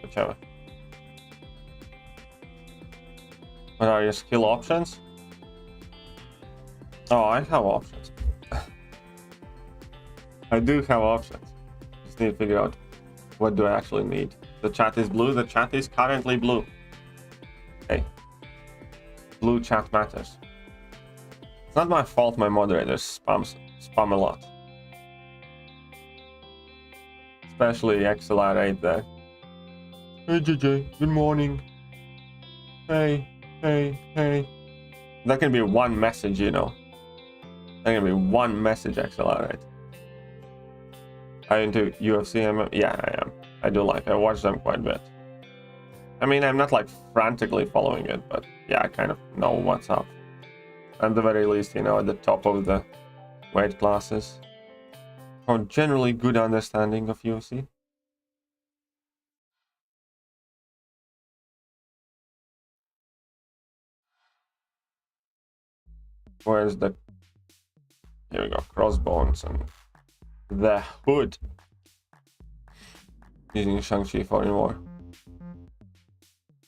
whichever. What are your skill options? Oh, I have options. I do have options. Just need to figure out what do I actually need. The chat is blue. The chat is currently blue. Okay. Blue chat matters. It's not my fault my moderators spam a lot. Especially XLR8 there. Hey JJ, good morning. Hey. That can be one message, you know. That can be one message, XLR8. Are you into UFC? Yeah, I am. I watch them quite a bit. I mean, I'm not like frantically following it, but yeah, I kind of know what's up. At the very least, you know, at the top of the weight classes. Or generally good understanding of UFC. Where's the... Here we go, crossbones and the hood. Using Shang-Chi for in war.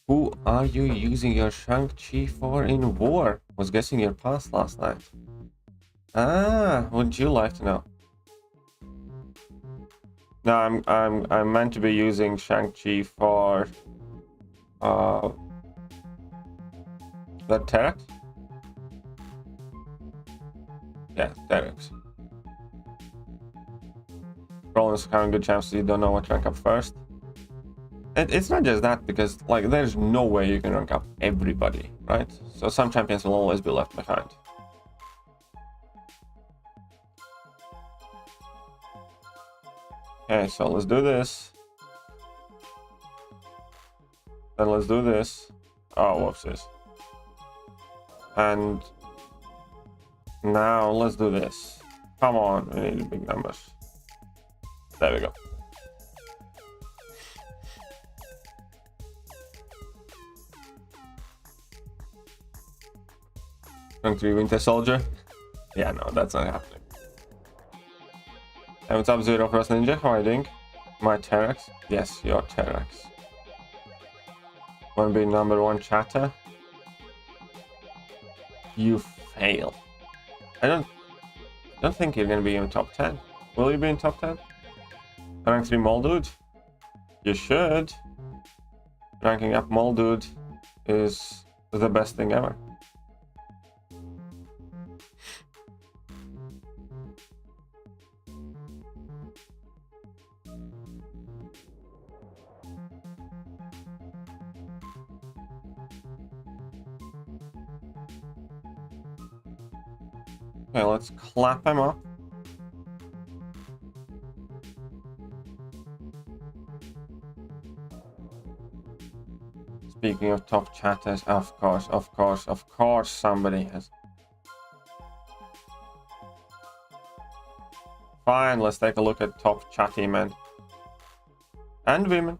Who are you using your Shang-Chi for in war? Was guessing your past last night. Ah, would you like to know? No, I'm meant to be using Shang-Chi for the Terex? Yeah, Terex. Rollins having good chances, you don't know what to rank up first. It's not just that, because like there's no way you can rank up everybody, right? So some champions will always be left behind. Okay, so let's do this. Then let's do this. Oh, whoopsies. And now let's do this. Come on, we need big numbers. There we go. Rank 3 Winter Soldier? Yeah, no, that's not happening. Hey, what's up, ZeroFrostNinja? How are you doing? My Terex? Yes, your Terex. Wanna be #1 chatter? You fail. I don't think you're gonna be in top 10. Will you be in top 10? Rank 3 Mole Dude? You should. Ranking up Mole Dude is the best thing ever. Okay, let's clap him up. Speaking of top chatters, of course, somebody has. Fine, let's take a look at top chatty men and women.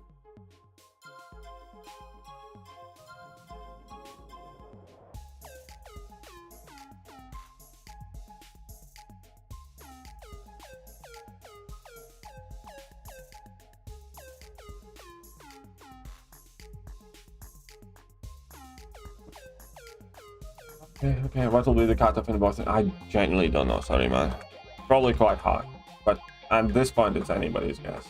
Okay, what will be the cutoff in Boston? I genuinely don't know, sorry man. Probably quite hard, but at this point it's anybody's guess.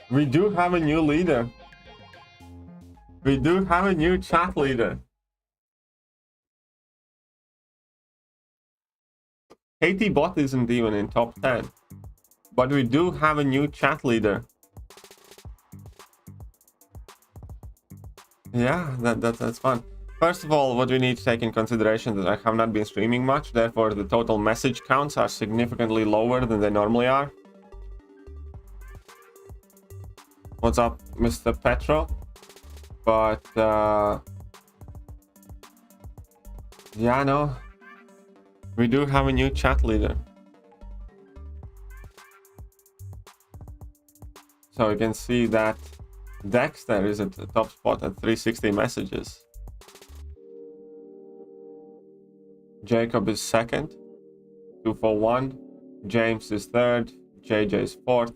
We do have a new leader. We do have a new chat leader. Katie Bot isn't even in top 10. But we do have a new chat leader. Yeah, that's fun. First of all, what we need to take in consideration is that I have not been streaming much, therefore the total message counts are significantly lower than they normally are. What's up, Mr. Petro? But yeah, no. We do have a new chat leader. So you can see that Dexter is at the top spot at 360 messages. Jacob is second, 241. James is third. JJ is fourth.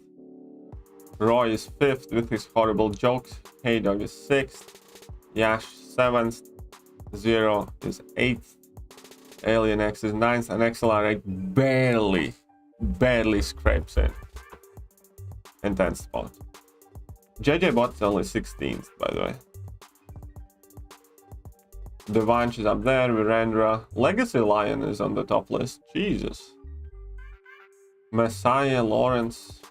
Roy is fifth with his horrible jokes. K-Dog is sixth. Yash seventh. Zero is eighth. Alien X is ninth. And XLR barely scrapes in 10th spot. JJ Bot's only 16th, by the way. Devanch is up there. Virendra. Legacy Lion is on the top list. Jesus. Messiah, Lawrence.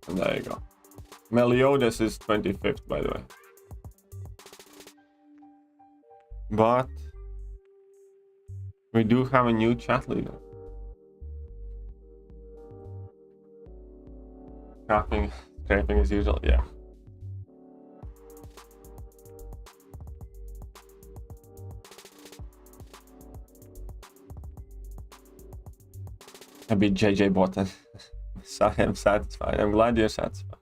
And there you go. Meliodas is 25th, by the way. But we do have a new chat leader. Scraping as usual, yeah. I beat JJ Bottom. Sorry, I'm satisfied. I'm glad you're satisfied.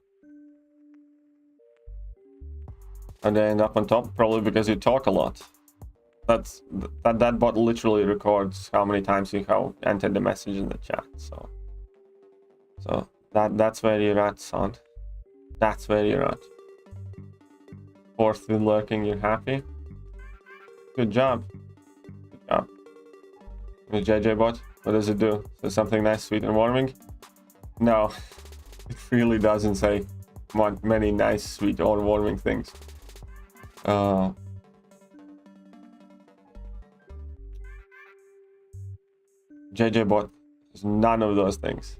And they end up on top probably because you talk a lot. That bot literally records how many times you have entered the message in the chat. So that's where you're at, son. That's where you're at. Fourth with lurking, you're happy. Good job. Good job. The JJ bot, what does it do? Is something nice, sweet, and warming? No, it really doesn't say many nice, sweet, or warming things. JJ bot is none of those things.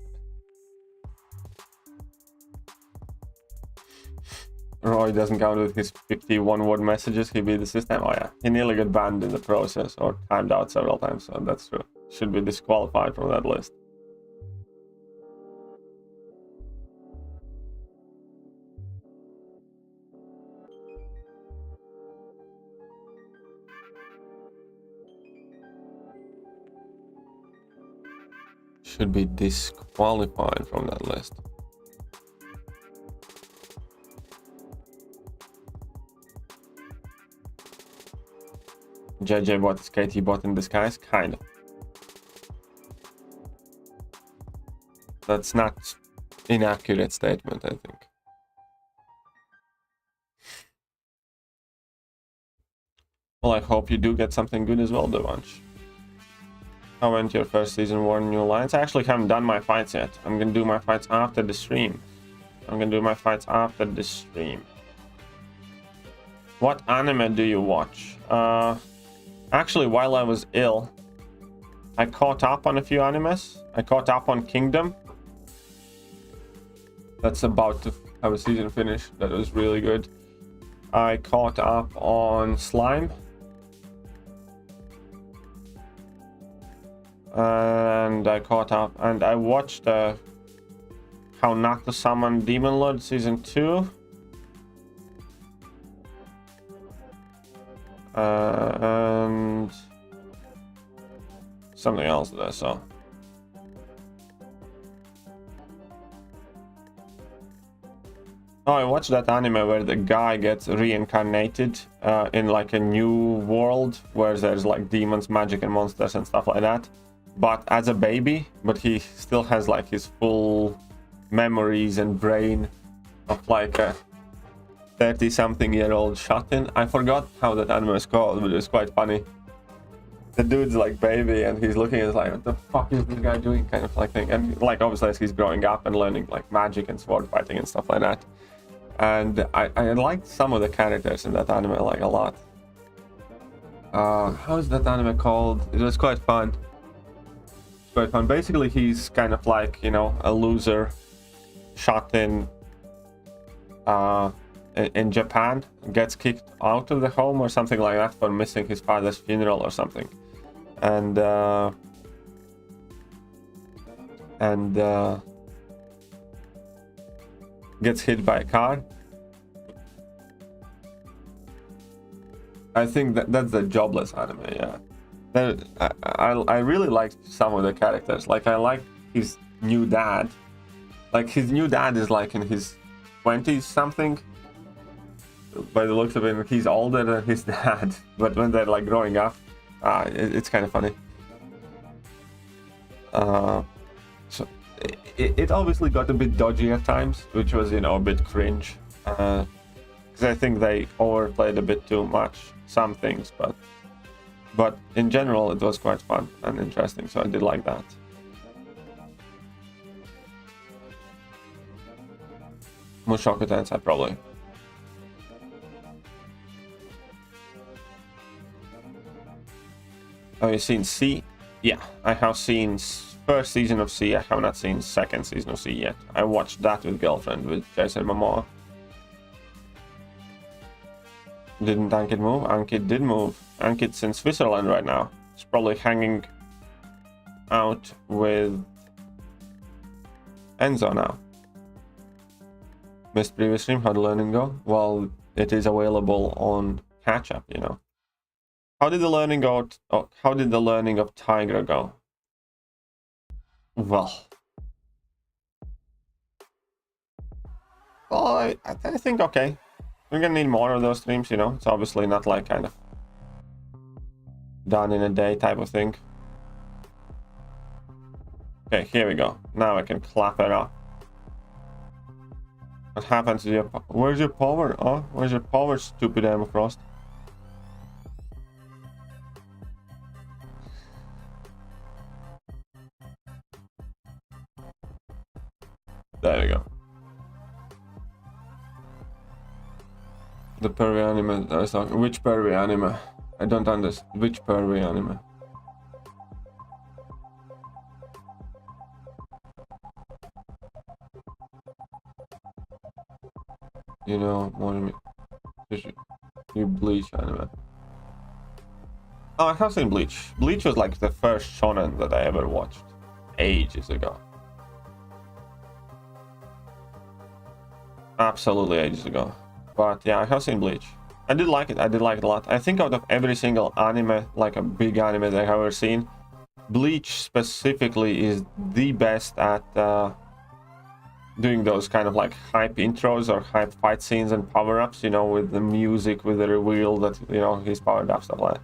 Roy doesn't count with his 51-word messages. He beat the system. Oh yeah, he nearly got banned in the process or timed out several times, so that's true. Should be disqualified from that list. Should be disqualified from that list. JJ bot is KT bot in disguise? Kind of. That's not inaccurate statement, I think. Well, I hope you do get something good as well, Devanch. How went your first season War New Alliance? I actually haven't done my fights yet. I'm gonna do my fights after the stream. What anime do you watch? Actually, while I was ill, I caught up on a few animes. I caught up on Kingdom. That's about to have a season finish. That was really good. I caught up on Slime. and I caught up, and I watched How Not to Summon Demon Lord Season 2. And something else that I saw. Oh, I watched that anime where the guy gets reincarnated in like a new world where there's like demons, magic, and monsters and stuff like that. But as a baby, but he still has like his full memories and brain of like a 30-something-year-old shut-in. I forgot how that anime is called, but it was quite funny. The dude's like baby and he's looking and like, what the fuck is this guy doing, kind of like thing. And like obviously as he's growing up and learning like magic and sword fighting and stuff like that. And I liked some of the characters in that anime like a lot. How is that anime called? It was quite fun. Quite fun. Basically he's kind of like, you know, a loser shot in Japan, gets kicked out of the home or something like that for missing his father's funeral or something. And gets hit by a car. I think that's the Jobless anime, yeah. I really liked some of the characters. Like I like his new dad. Like his new dad is like in his 20s something. By the looks of it, he's older than his dad. But when they're like growing up, it's kind of funny. So it obviously got a bit dodgy at times, which was, you know, a bit cringe. Because I think they overplayed a bit too much some things, but in general it was quite fun and interesting, so I did like that. Mushoku Tensei probably. Have you seen C? Yeah, I have seen first season of C. I have not seen second season of C yet. I watched that with girlfriend, with Jason Momoa. Didn't Ankit move? Ankit did move. Ankit's in Switzerland right now. He's probably hanging out with Enzo now. Missed previous stream, how'd learning go? Well, it is available on catch up, you know. How did the learning go? How did the learning of Tiger go? Well, I think okay. We're gonna need more of those streams, you know. It's obviously not like kind of done in a day type of thing. Okay, here we go. Now I can clap it up. What happens to your... Where's your power? Oh, where's your power, stupid Frost? There we go. The pervy anime I was talking... Which pervy anime? I don't understand. Which pervy anime? You know, more than me. You Bleach anime. Oh, I have seen Bleach. Bleach was like the first shonen that I ever watched. Ages ago. Absolutely ages ago. But yeah, I have seen Bleach. I did like it. I did like it a lot. I think out of every single anime, like a big anime that I've ever seen, Bleach specifically is the best at doing those kind of like hype intros or hype fight scenes and power-ups, you know, with the music, with the reveal that, you know, he's powered up, stuff like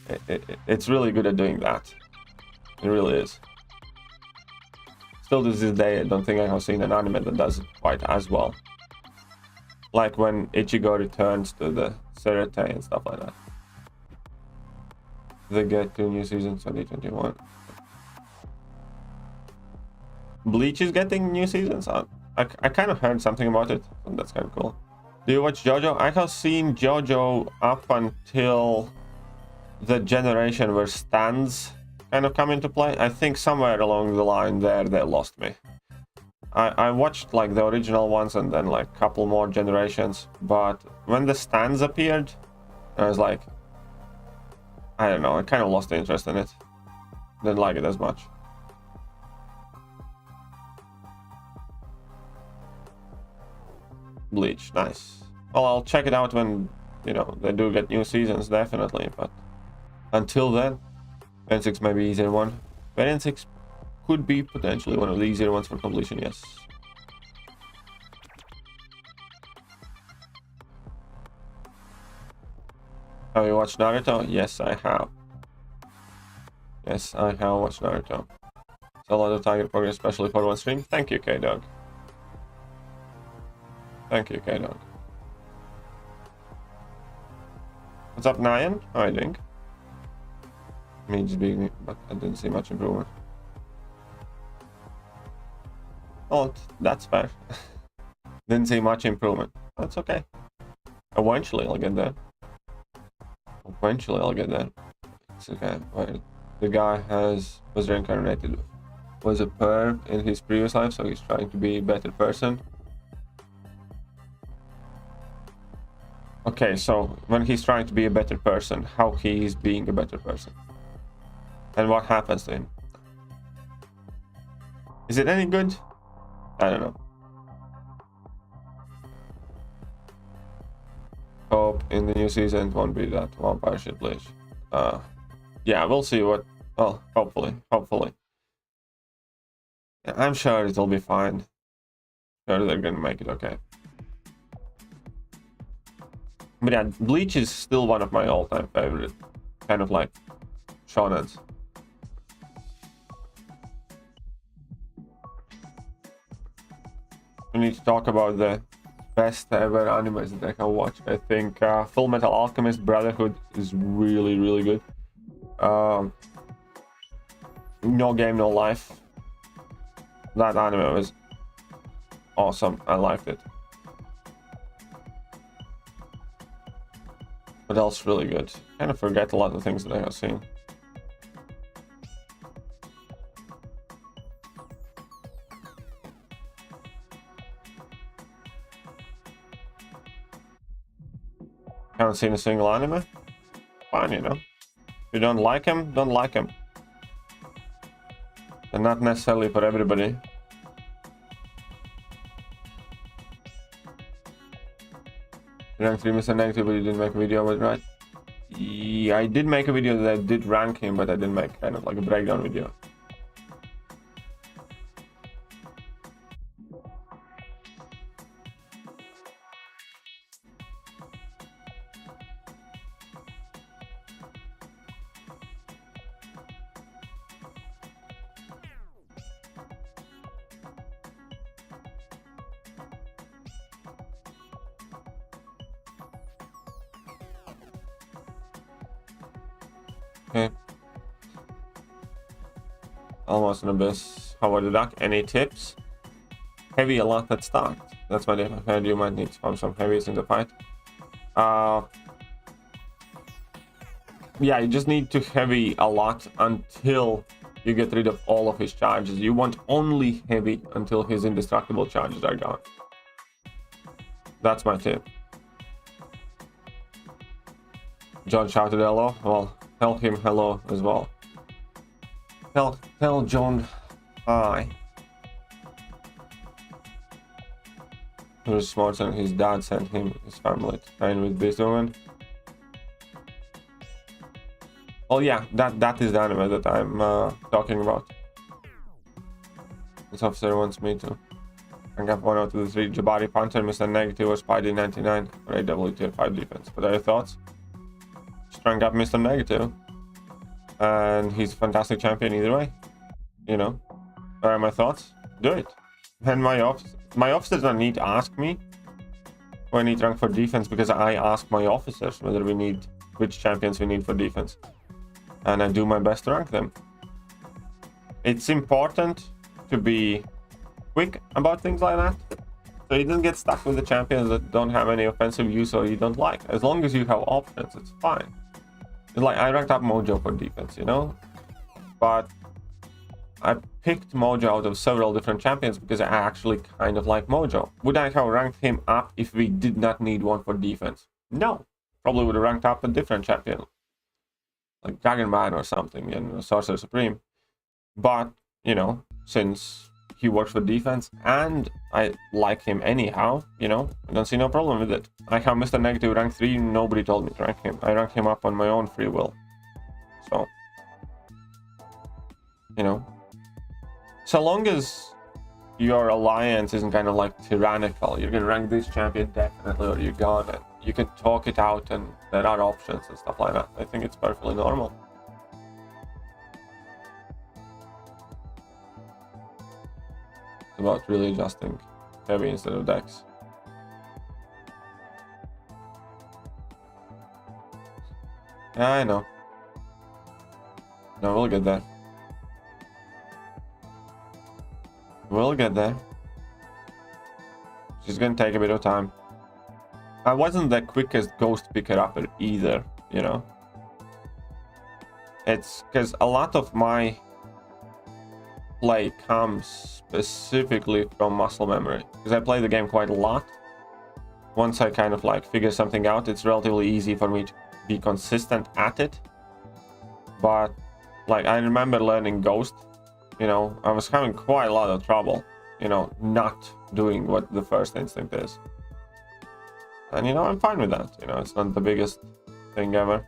that. It's really good at doing that. It really is. Still to this day, I don't think I have seen an anime that does it quite as well. Like when Ichigo returns to the Serete and stuff like that. They get 2 new seasons 2021. Bleach is getting new seasons. I kind of heard something about it, and that's kind of cool. Do you watch JoJo? I have seen JoJo up until the generation where stands kind of come into play. I think somewhere along the line there they lost me. I watched like the original ones and then like a couple more generations, but when the stands appeared, I was like, I don't know, I kind of lost the interest in it. Didn't like it as much. Bleach, nice. Well, I'll check it out when, you know, they do get new seasons, definitely. But until then, Variant 6 may be easier one. Variant 6 could be potentially one of the easier ones for completion, yes. Have you watched Naruto? Yes, I have. Yes, I have watched Naruto. It's a lot of target progress, especially for one stream. Thank you, K-Dog. Thank you, K-Dog. What's up, Nyan? How are you doing? Me just being me, but I didn't see much improvement. Oh, that's fair. Didn't see much improvement. That's okay. Eventually I'll get there. Eventually I'll get there. It's okay. Wait. The guy was reincarnated. Was a perv in his previous life, so he's trying to be a better person. Okay, so when he's trying to be a better person, how he is being a better person? And what happens to him? Is it any good? I don't know. Hope in the new season it won't be that vampire shit, Bleach. Yeah, we'll see what. Well, hopefully. Yeah, I'm sure it'll be fine. Sure they're gonna make it okay. But yeah, Bleach is still one of my all-time favorite kind of like shonens. We need to talk about the best ever animes that I can watch. I think Full Metal Alchemist Brotherhood is really, really good. No Game No Life. That anime was awesome. I liked it. What else really good? Kind of forget a lot of things that I have seen. Haven't seen a single anime? Fine, you know. If you don't like him, don't like him. They're not necessarily for everybody. Rank 3 Mr. Negative, but you didn't make a video with, right? Yeah, I did make a video that I did rank him, but I didn't make kind of like a breakdown video. Okay. Almost an abyss. How about the duck? Any tips? Heavy a lot at start. That's what I've heard. You might need to spam some heavies in the fight. Yeah, you just need to heavy a lot until you get rid of all of his charges. You want only heavy until his indestructible charges are gone. That's my tip. John shouted hello. Well, tell him hello as well. Tell John hi. He was smart and his dad sent him his family to train with this woman. Well, yeah, that is the anime that I'm talking about. This officer wants me to rank up 1 out of the 3. Jabari Panther, Mr. Negative, or Spidey 99 for AWTF 5 defense. What are your thoughts? Just rank up Mr. Negative. And he's a fantastic champion either way. You know, what are my thoughts? Do it. And my officers don't need to ask me when I need rank for defense, because I ask my officers whether we need, which champions we need for defense. And I do my best to rank them. It's important to be quick about things like that, so you don't get stuck with the champions that don't have any offensive use or you don't like. As long as you have options, it's fine. It's like I ranked up Mojo for defense, you know, but I picked Mojo out of several different champions because I actually kind of like Mojo. Would I have ranked him up if we did not need one for defense? No, probably would have ranked up a different champion, like Dragon Man or something, and Sorcerer Supreme. But, you know, since he works for defense and I like him anyhow, you know, I don't see no problem with it. I have Mr. Negative rank 3, nobody told me to rank him. I ranked him up on my own free will. So, you know, so long as your alliance isn't kind of like tyrannical, you're gonna rank this champion definitely, or you're gonna, you can talk it out and there are options and stuff like that. I think it's perfectly normal. It's about really adjusting heavy instead of dex. Yeah, I know. No, we'll get there. We'll get there. It's gonna take a bit of time. I wasn't the quickest ghost picker-upper either, you know. It's because a lot of my play comes specifically from muscle memory. Because I play the game quite a lot. Once I kind of like figure something out, it's relatively easy for me to be consistent at it. But like I remember learning Ghost, you know, I was having quite a lot of trouble, you know, not doing what the first instinct is. And, you know, I'm fine with that. You know, it's not the biggest thing ever.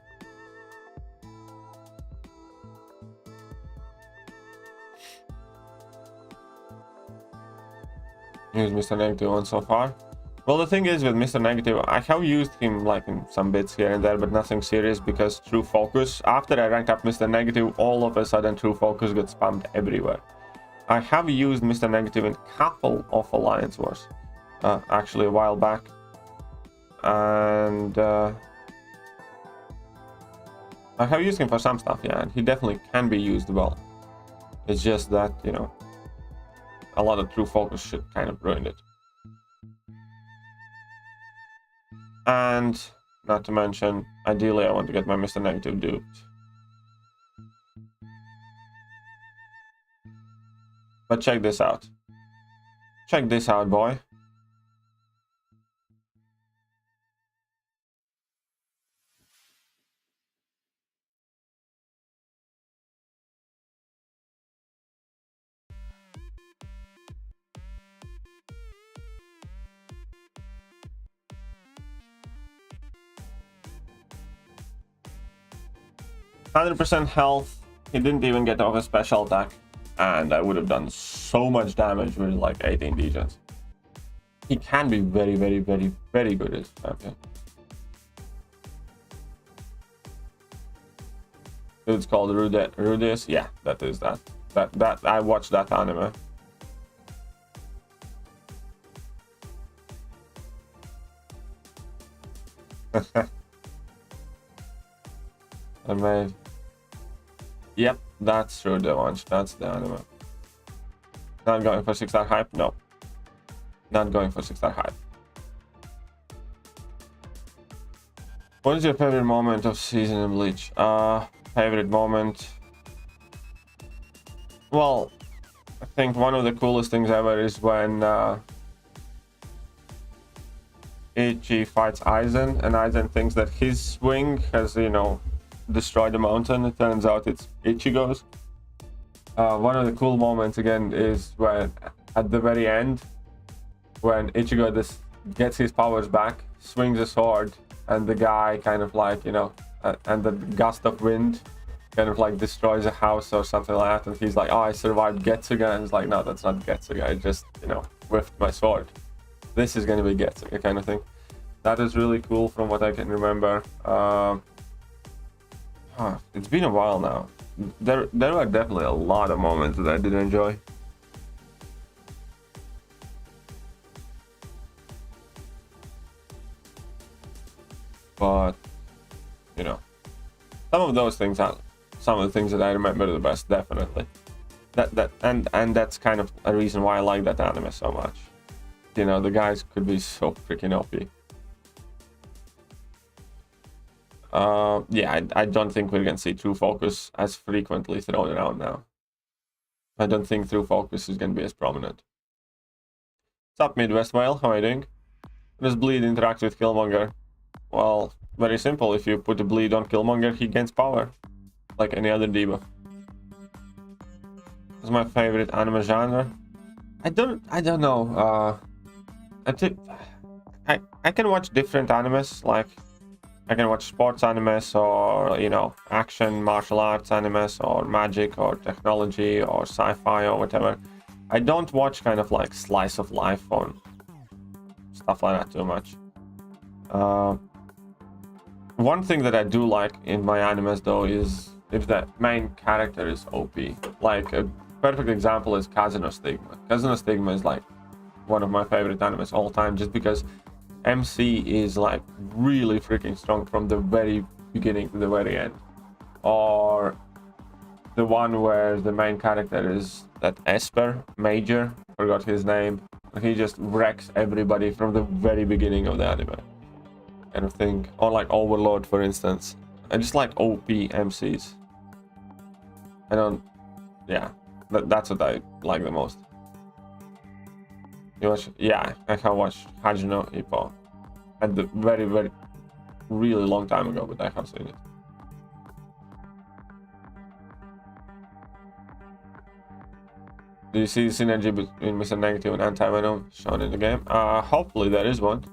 Use Mr. Negative one so far. Well, the thing is with Mr. Negative, I have used him like in some bits here and there, but nothing serious because True Focus, after I ranked up Mr. Negative, all of a sudden True Focus got spammed everywhere. I have used Mr. Negative in a couple of Alliance Wars, actually a while back. And I have used him for some stuff, yeah, and he definitely can be used well. It's just that, you know, a lot of True Focus shit kind of ruined it. And not to mention, ideally I want to get my Mr. Negative duped. But check this out. Check this out, boy. %100% health. He didn't even get off a special attack, and I would have done so much damage with like 18 degens. He can be very, very, very, very good as champion. It's called Rudeus. Yeah, that is that. That I watched that anime. I made. Yep, that's true, the launch. That's the anime. Not going for 6-star hype? No. Not going for 6-star hype. What is your favorite moment of season in Bleach? Favorite moment? Well, I think one of the coolest things ever is when Ichi fights Aizen, and Aizen thinks that his swing has, you know, destroyed the mountain. It turns out it's Ichigo's. One of the cool moments again is when at the very end, when Ichigo gets his powers back, swings a sword, and the guy kind of like, you know, and the gust of wind kind of like destroys a house or something like that, and he's like, oh, I survived Getsuga, and it's like, no, that's not Getsuga, I just, you know, whiffed my sword. This is going to be Getsuga kind of thing. That is really cool from what I can remember. It's been a while now. There are definitely a lot of moments that I did enjoy. But, you know, some of those things are some of the things that I remember the best, definitely. And that's kind of a reason why I like that anime so much. You know, the guys could be so freaking OP. Yeah, I don't think we're gonna see True Focus as frequently thrown around now. I don't think True Focus is gonna be as prominent. What's up, Midwest Whale? How are you doing? Does Bleed interact with Killmonger? Well, very simple. If you put a Bleed on Killmonger, he gains power, like any other debuff. is my favorite anime genre. I don't know. I can watch different animes, like I can watch sports animes, or you know, action martial arts animes, or magic or technology or sci-fi or whatever. I don't watch kind of like slice of life or stuff like that too much. One thing that I do like in my animes though is if the main character is OP. Like a perfect example is Kazuno Stigma. Kazuno Stigma is like one of my favorite animes all time, just because MC is like really freaking strong from the very beginning to the very end. Or the one where the main character is that Esper Major, forgot his name. He just wrecks everybody from the very beginning of the anime, kind of thing. Or like Overlord, for instance. I just like OP MCs. I don't, yeah, that's what I like the most. You watch, yeah, I have watched Hajino Ippo at the very really long time ago, but I have seen it. Do you see the synergy between Mr. Negative and Anti-Venom shown in the game? Hopefully there is one.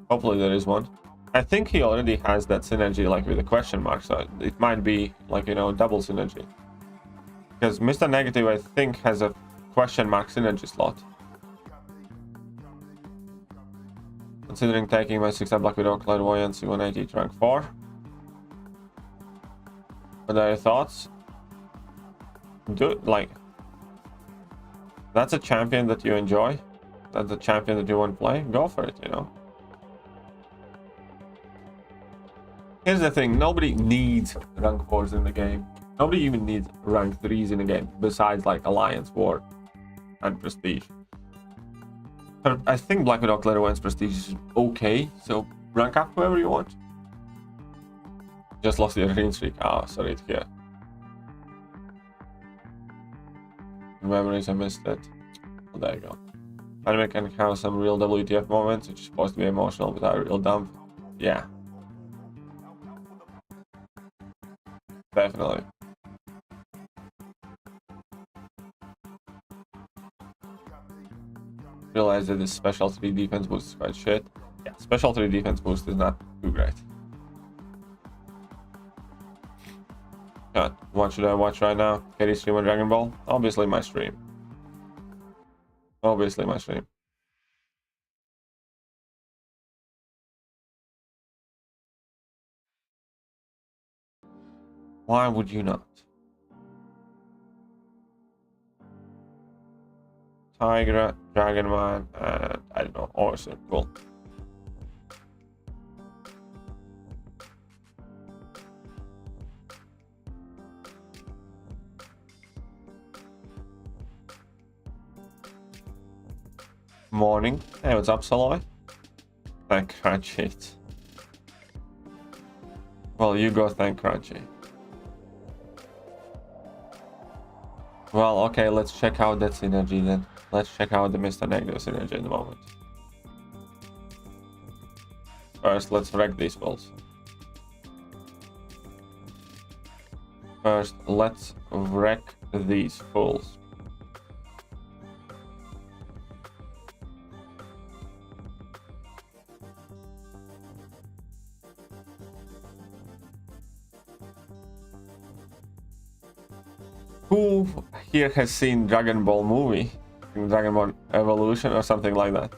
Hopefully there is one. I think he already has that synergy, like with a question mark, so it might be like, you know, double synergy. Because Mr. Negative, I think, has a question mark synergy slot. Considering taking my 6-star Black Widow Clairvoyance 180 to rank 4. What are your thoughts? Like, that's a champion that you enjoy. That's a champion that you want to play. Go for it, you know. Here's the thing, nobody needs rank 4s in the game. Nobody even needs rank 3s in the game, besides like Alliance, War, and Prestige. I think Black Widow Clairvoyance Prestige is okay, so rank up whoever you want. Just lost the green streak. Ah, sorry to hear. Memories, I missed it. Well, there you go. Anime can have some real WTF moments, which is supposed to be emotional, but are real dumb. Yeah. Definitely. Realize that this special 3 defense boost is quite shit. Yeah, special 3 defense boost is not too great. God, what should I watch right now? Katie stream on Dragon Ball? Obviously my stream. Obviously my stream. Why would you not? Tigra, Dragon Man, and I don't know, Orson. Cool. Morning. Hey, what's up, Saloy? Thank Crunchy. Well, you go thank Crunchy. Well, okay, let's check out that synergy then. Let's check out the Mr. Negative synergy in the moment. First, let's wreck these fools. First, let's wreck these fools. Who here has seen Dragon Ball movie? Dragon Ball Evolution or something like that?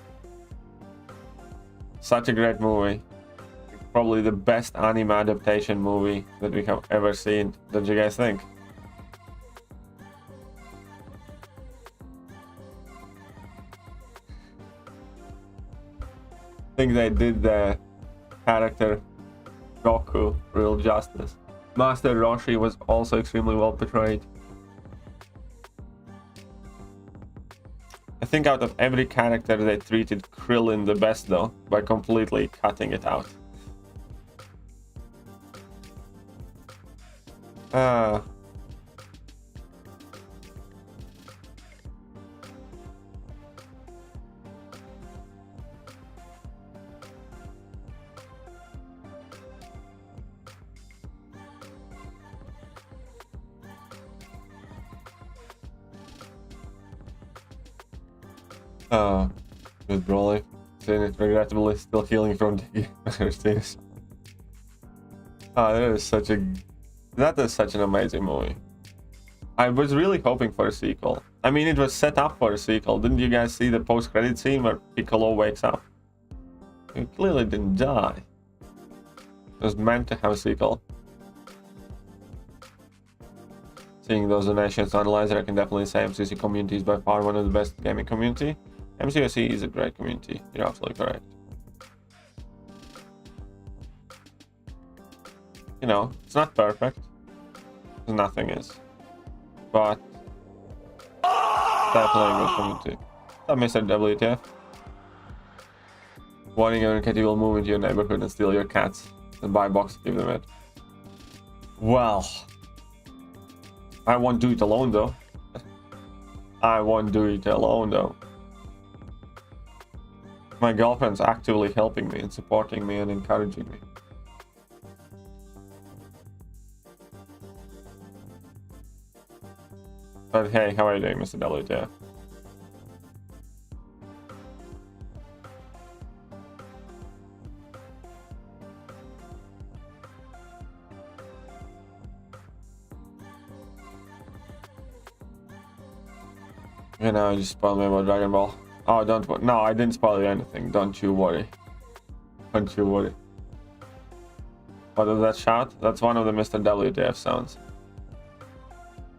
Such a great movie. Probably the best anime adaptation movie that we have ever seen. Don't you guys think? I think they did the character Goku real justice. Master Roshi was also extremely well portrayed. I think out of every character they treated Krillin the best though, by completely cutting it out. Oh, good Broly. Saying it regrettably still healing from the disease. Oh, that is such an amazing movie. I was really hoping for a sequel. I mean, it was set up for a sequel. Didn't you guys see the post-credit scene where Piccolo wakes up? He clearly didn't die. It was meant to have a sequel. Seeing those donations analyzer, I can definitely say MCOC community is by far one of the best gaming community. MCOC is a great community. You're absolutely correct. You know, it's not perfect. Nothing is. But definitely a good community. MrWTF. Warning, every cat will move into your neighborhood and steal your cats and buy a box to give them it. Well, I won't do it alone though. I won't do it alone though. My girlfriend's actively helping me and supporting me and encouraging me. But hey, how are you doing, MrWTF? You know, you just spoiled me about Dragon Ball. Oh, no, I didn't spoil you anything. Don't you worry. Don't you worry. What is that shout? That's one of the MrWTF sounds.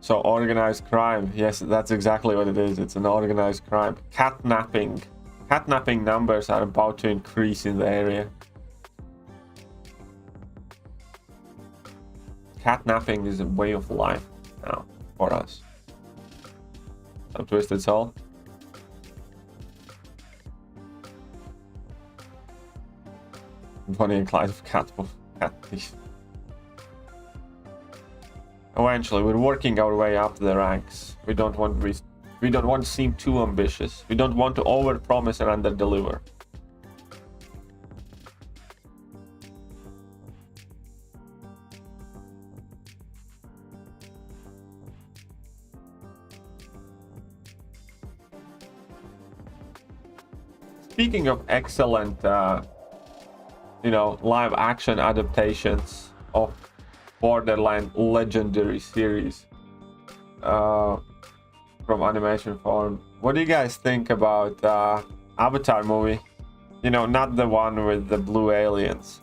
So, organized crime. Yes, that's exactly what it is. It's an organized crime. Catnapping. Catnapping numbers are about to increase in the area. Catnapping is a way of life now for us. Some twisted soul. Bonnie and Clyde of cat thief. Eventually, we're working our way up the ranks. We don't want to seem too ambitious. We don't want to overpromise and underdeliver. Speaking of excellent, you know, live action adaptations of Borderland legendary series from animation form, what do you guys think about Avatar movie? You know, not the one with the blue aliens.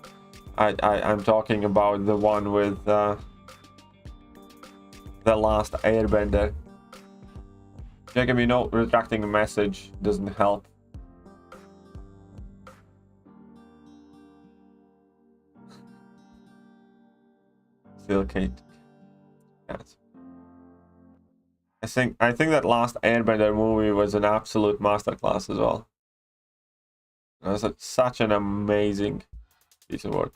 I'm talking about the one with the Last Airbender. Jacob, you know, retracting a message doesn't help. Still Kate. Yes. I think that Last Airbender movie was an absolute masterclass as well. It was such an amazing piece of work.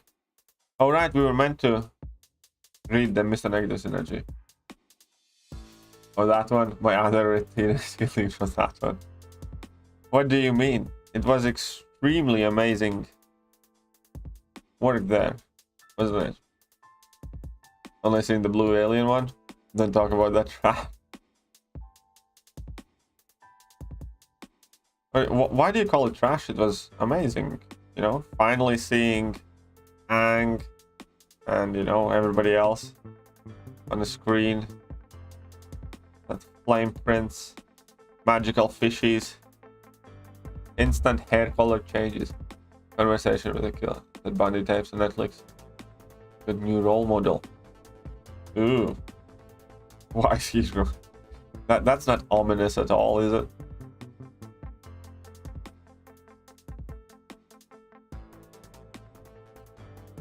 All right, we were meant to read the Mr. Negative Synergy. Oh, that one? My other teenage feelings was that one. What do you mean? It was extremely amazing work there, wasn't it? Only seen the blue alien one. Don't talk about that trap. Why do you call it trash? It was amazing. You know, finally seeing Aang and, you know, everybody else on the screen. That flame prints, magical fishies, instant hair color changes, conversation with a killer, the Bundy tapes on Netflix, the new role model. Ooh, wise hero. That's not ominous at all, is it?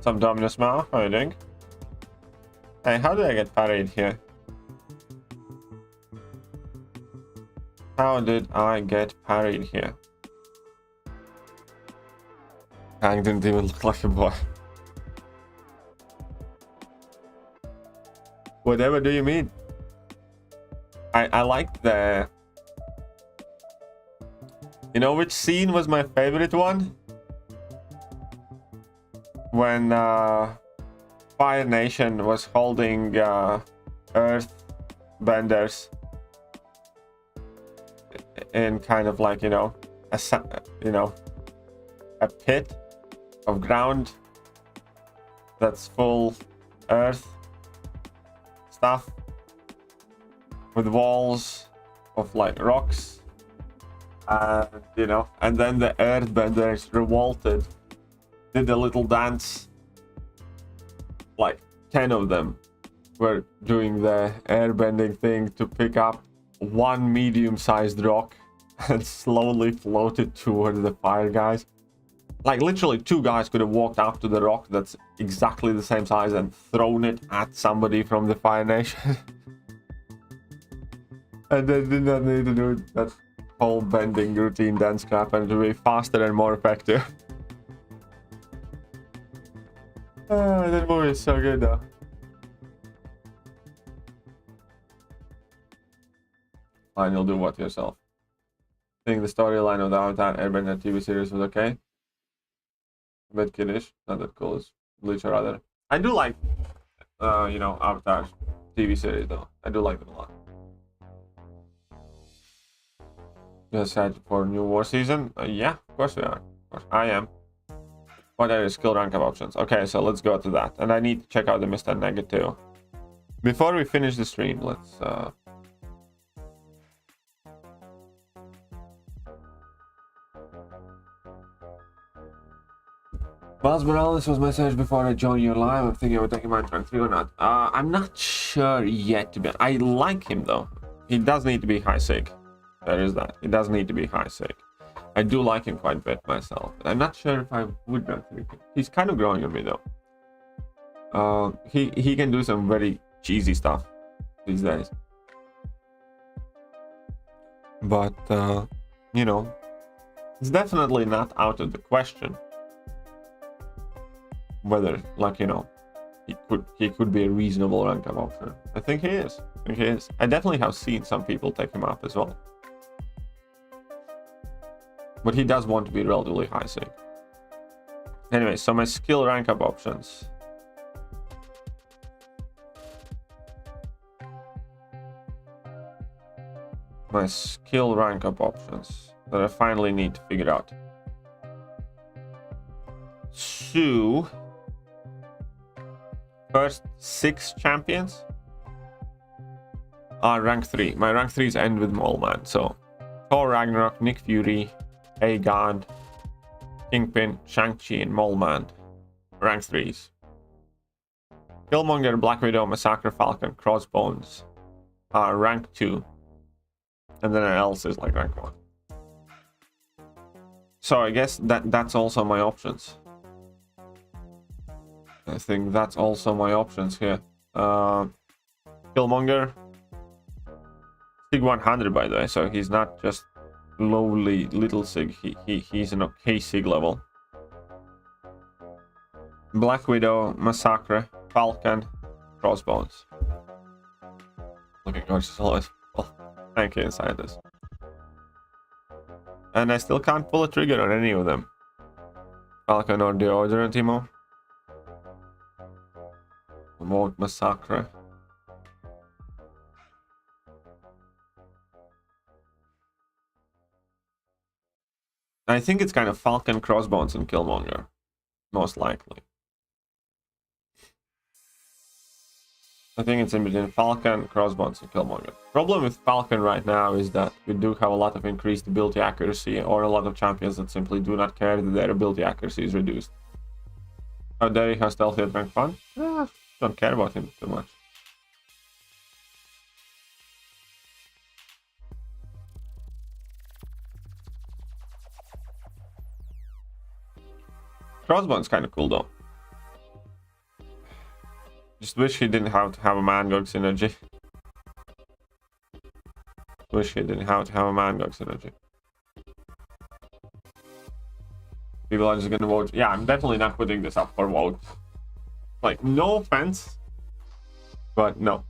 Some Dominus Mouth, how are you doing? Hey, how did I get parried here? How did I get parried here? Hank didn't even look like a boy. Whatever do you mean? I like the... You know which scene was my favorite one? When Fire Nation was holding Earth Benders in kind of like, a pit of ground that's full earth stuff with walls of like rocks, and and then the earthbenders revolted, did a little dance. Like 10 of them were doing the airbending thing to pick up one medium-sized rock and slowly float it towards the fire guys. Like literally 2 guys could have walked up to the rock that's exactly the same size and thrown it at somebody from the Fire Nation. And they did not need to do that whole bending routine dance crap, and to be faster and more effective. That movie is so good though. Fine, you'll do what yourself. I think the storyline of the Avatar Airbender TV series was okay. A bit kiddish, not that cool as Bleach or other. I do like, Avatar TV series though. I do like them a lot. You're excited for new war season? Yeah, of course we are. Of course, I am. What are your skill rank up options? Okay, so let's go to that. And I need to check out the Mr. Negative. Before we finish the stream, let's Miles Morales was messaged before I joined your live. I'm thinking about taking my rank 3 or not. I'm not sure yet to be. I like him though. He does need to be high sig. There is that. He does need to be high sig. I do like him quite a bit myself. I'm not sure if I would rank 3. He's kind of growing on me though. He can do some very cheesy stuff these days. But it's definitely not out of the question whether, like, he could be a reasonable rank up option. I think he is. I definitely have seen some people take him up as well. But he does want to be relatively high sig. Anyway, so my skill rank up options. My skill rank up options that I finally need to figure out. So, first 6 champions are rank 3. My rank 3s end with Moleman. So, Thor Ragnarok, Nick Fury, Aegon, Kingpin, Shang-Chi, and Moleman. Rank 3s. Killmonger, Black Widow, Massacre, Falcon, Crossbones are rank 2. And then else is like rank 1. So I guess that's also my options. I think that's also my options here. Killmonger. Sig 100 by the way, so he's not just lowly little sig, he's an okay sig level. Black Widow, Massacre, Falcon, Crossbones. Looking gorgeous always. Well, thank you, inside this. And I still can't pull a trigger on any of them. Falcon or Deodorant Timo. Remote Massacre. I think it's kind of Falcon, Crossbones, and Killmonger. Most likely. I think it's in between Falcon, Crossbones, and Killmonger. Problem with Falcon right now is that we do have a lot of increased ability accuracy, or a lot of champions that simply do not care that their ability accuracy is reduced. How dare you have stealthy at rank 1? Don't care about him too much. Crossbone's kind of cool though. Just wish he didn't have to have a Mangog synergy. Wish he didn't have to have a Mangog synergy. People are just gonna vote. Yeah, I'm definitely not putting this up for vote. Like, no offense, but no.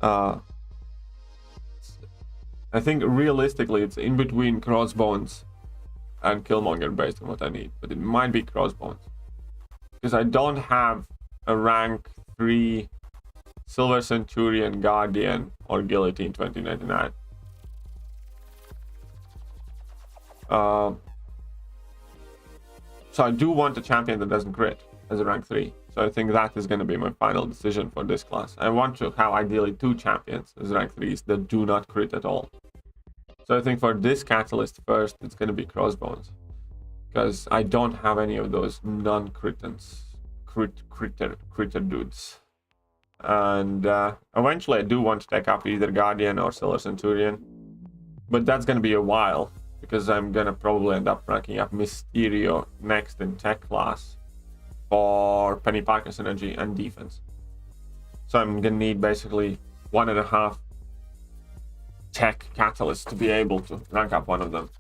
I think realistically it's in between Crossbones and Killmonger based on what I need, but it might be Crossbones because I don't have a rank 3 Silver Centurion, Guardian, or Guillotine 2099. So I do want a champion that doesn't crit as a rank 3. So I think that is going to be my final decision for this class. I want to have ideally 2 champions as rank 3s that do not crit at all. So I think for this catalyst first, it's going to be Crossbones. Because I don't have any of those non-critter dudes. And eventually I do want to take up either Guardian or Silver Centurion. But that's going to be a while. Because I'm going to probably end up ranking up Mysterio next in tech class. For Penny Parker synergy and defense. So I'm going to need basically 1.5 tech catalysts to be able to rank up one of them.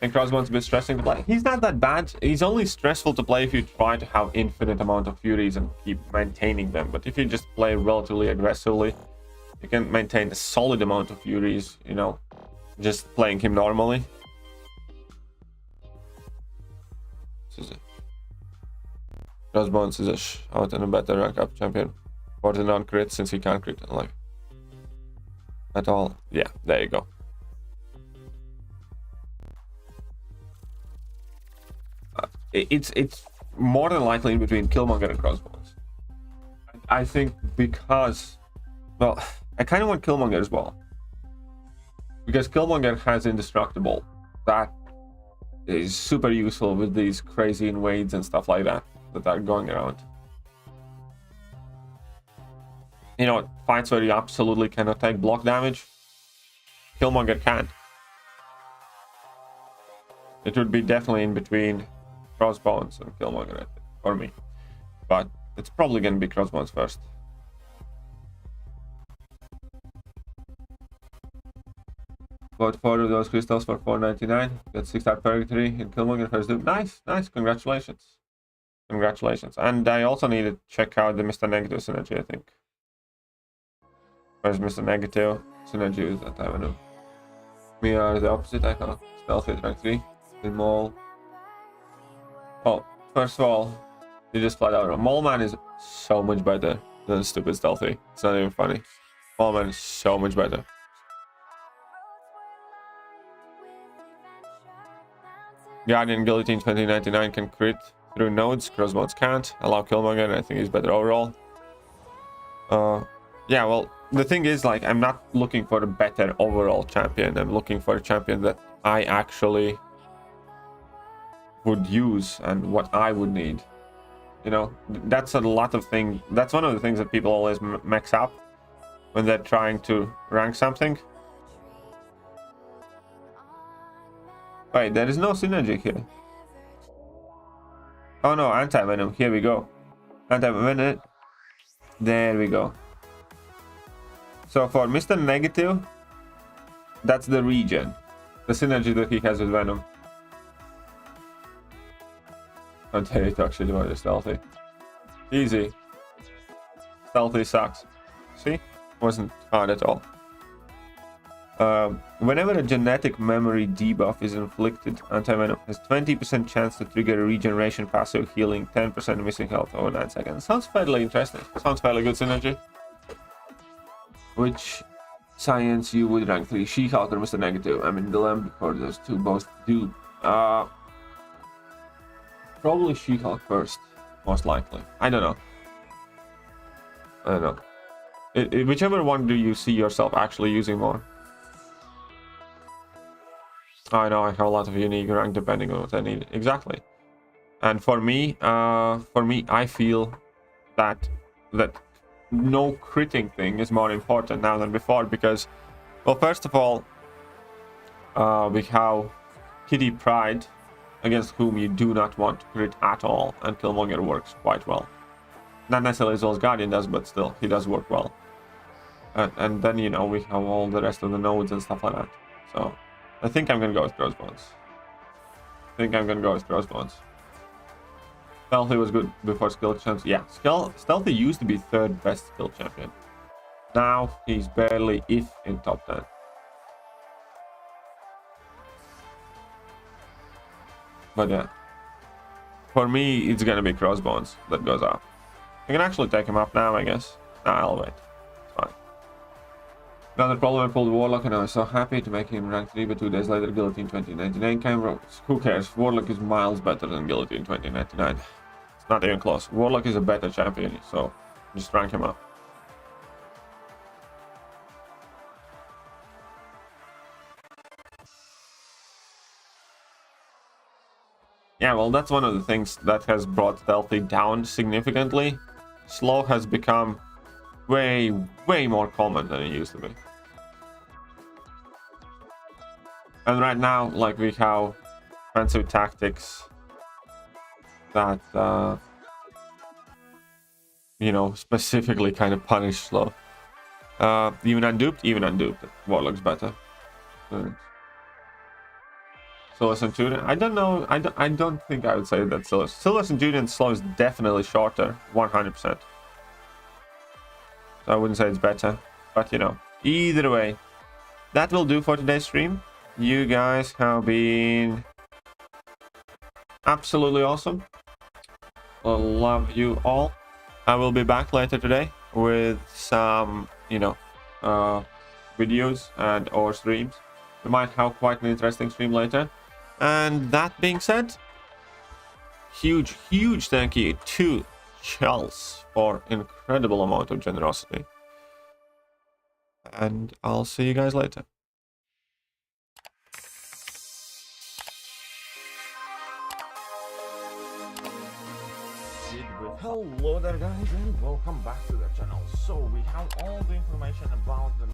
And Crossbone's a bit stressing to play. He's not that bad. He's only stressful to play if you try to have infinite amount of Furies and keep maintaining them. But if you just play relatively aggressively, you can maintain a solid amount of Furies, you know, just playing him normally. This is it. Crossbones is a out and a better rank up champion for the non-crit since he can't crit alive at all. Yeah, there you go. It's more than likely in between Killmonger and Crossbones. I think because, well, I kind of want Killmonger as well. Because Killmonger has Indestructible. That is super useful with these crazy invades and stuff like that are going around. You know, fights where you absolutely cannot take block damage, Killmonger can. It would be definitely in between Crossbones and Killmonger, I think, for me. But it's probably going to be Crossbones first. Bought 4 of those crystals for $4.99. Got 6-star purgatory in Killmonger first dude. Nice, nice, congratulations. Congratulations. And I also need to check out the Mr. Negative synergy, I think. Where's Mr. Negative? Synergy is that I don't know. We are the opposite. I cannot stealthy at rank 3. With Mole. Oh, first of all, you just flat out. Mole Man is so much better than stupid stealthy. It's not even funny. Mole Man is so much better. Guardian Guillotine 2099 can crit through nodes. Crossbones can't. Allow Killmonger, and I think he's better overall. Yeah, well, the thing is, like, I'm not looking for a better overall champion. I'm looking for a champion that I actually would use and what I would need. You know, that's a lot of things. That's one of the things that people always mix up when they're trying to rank something. Wait, there is no synergy here. Oh no, anti-venom. Here we go. Anti-venom. There we go. So for Mr. Negative, that's the regen. The synergy that he has with Venom. How dare you talk shit about the stealthy. Easy. Stealthy sucks. See? Wasn't hard at all. Whenever a genetic memory debuff is inflicted, anti-venom has 20% chance to trigger a regeneration passive, healing 10% missing health over 9 seconds. Sounds fairly interesting. Sounds fairly good synergy. Which science you would rank 3? She-Hulk or Mr. Negative? I'm in dilemma because those two both do. Probably She-Hulk first, most likely. I don't know. I don't know. Whichever one do you see yourself actually using more? I know I have a lot of unique rank depending on what I need. Exactly. And for me, I feel that no critting thing is more important now than before because, well, first of all, we have Kitty Pryde, against whom you do not want to crit at all, and Killmonger works quite well. Not necessarily as well as Guardian does, but still, he does work well. And then, you know, we have all the rest of the nodes and stuff like that. So I think I'm gonna go with Crossbones. Stealthy was good before skill champs. Yeah, Stealthy used to be 3rd best skill champion. Now he's barely in top 10. But yeah, for me it's gonna be Crossbones that goes up. I can actually take him up now, I guess. I'll wait. It's fine. Another problem, I pulled Warlock and I was so happy to make him rank 3, but 2 days later, Guillotine 2099 came. Who cares? Warlock is miles better than Guillotine 2099. It's not even close. Warlock is a better champion, so just rank him up. Yeah, well, that's one of the things that has brought Stealthy down significantly. Slow has become way more common than it used to be. And right now, like, we have offensive tactics that, you know, specifically kind of punish Slow. Even unduped, Warlock's better. Silver Centurion, I don't know, I don't think I would say that Silver Centurion Slow is definitely shorter, 100%. So I wouldn't say it's better, but you know, either way, that will do for today's stream. You guys have been absolutely awesome. I love you all. I will be back later today with some, you know, videos and or streams. We might have quite an interesting stream later. And that being said, huge thank you to Chels for incredible amount of generosity. And I'll see you guys later. Hello there guys and welcome back to the channel. So we have all the information about the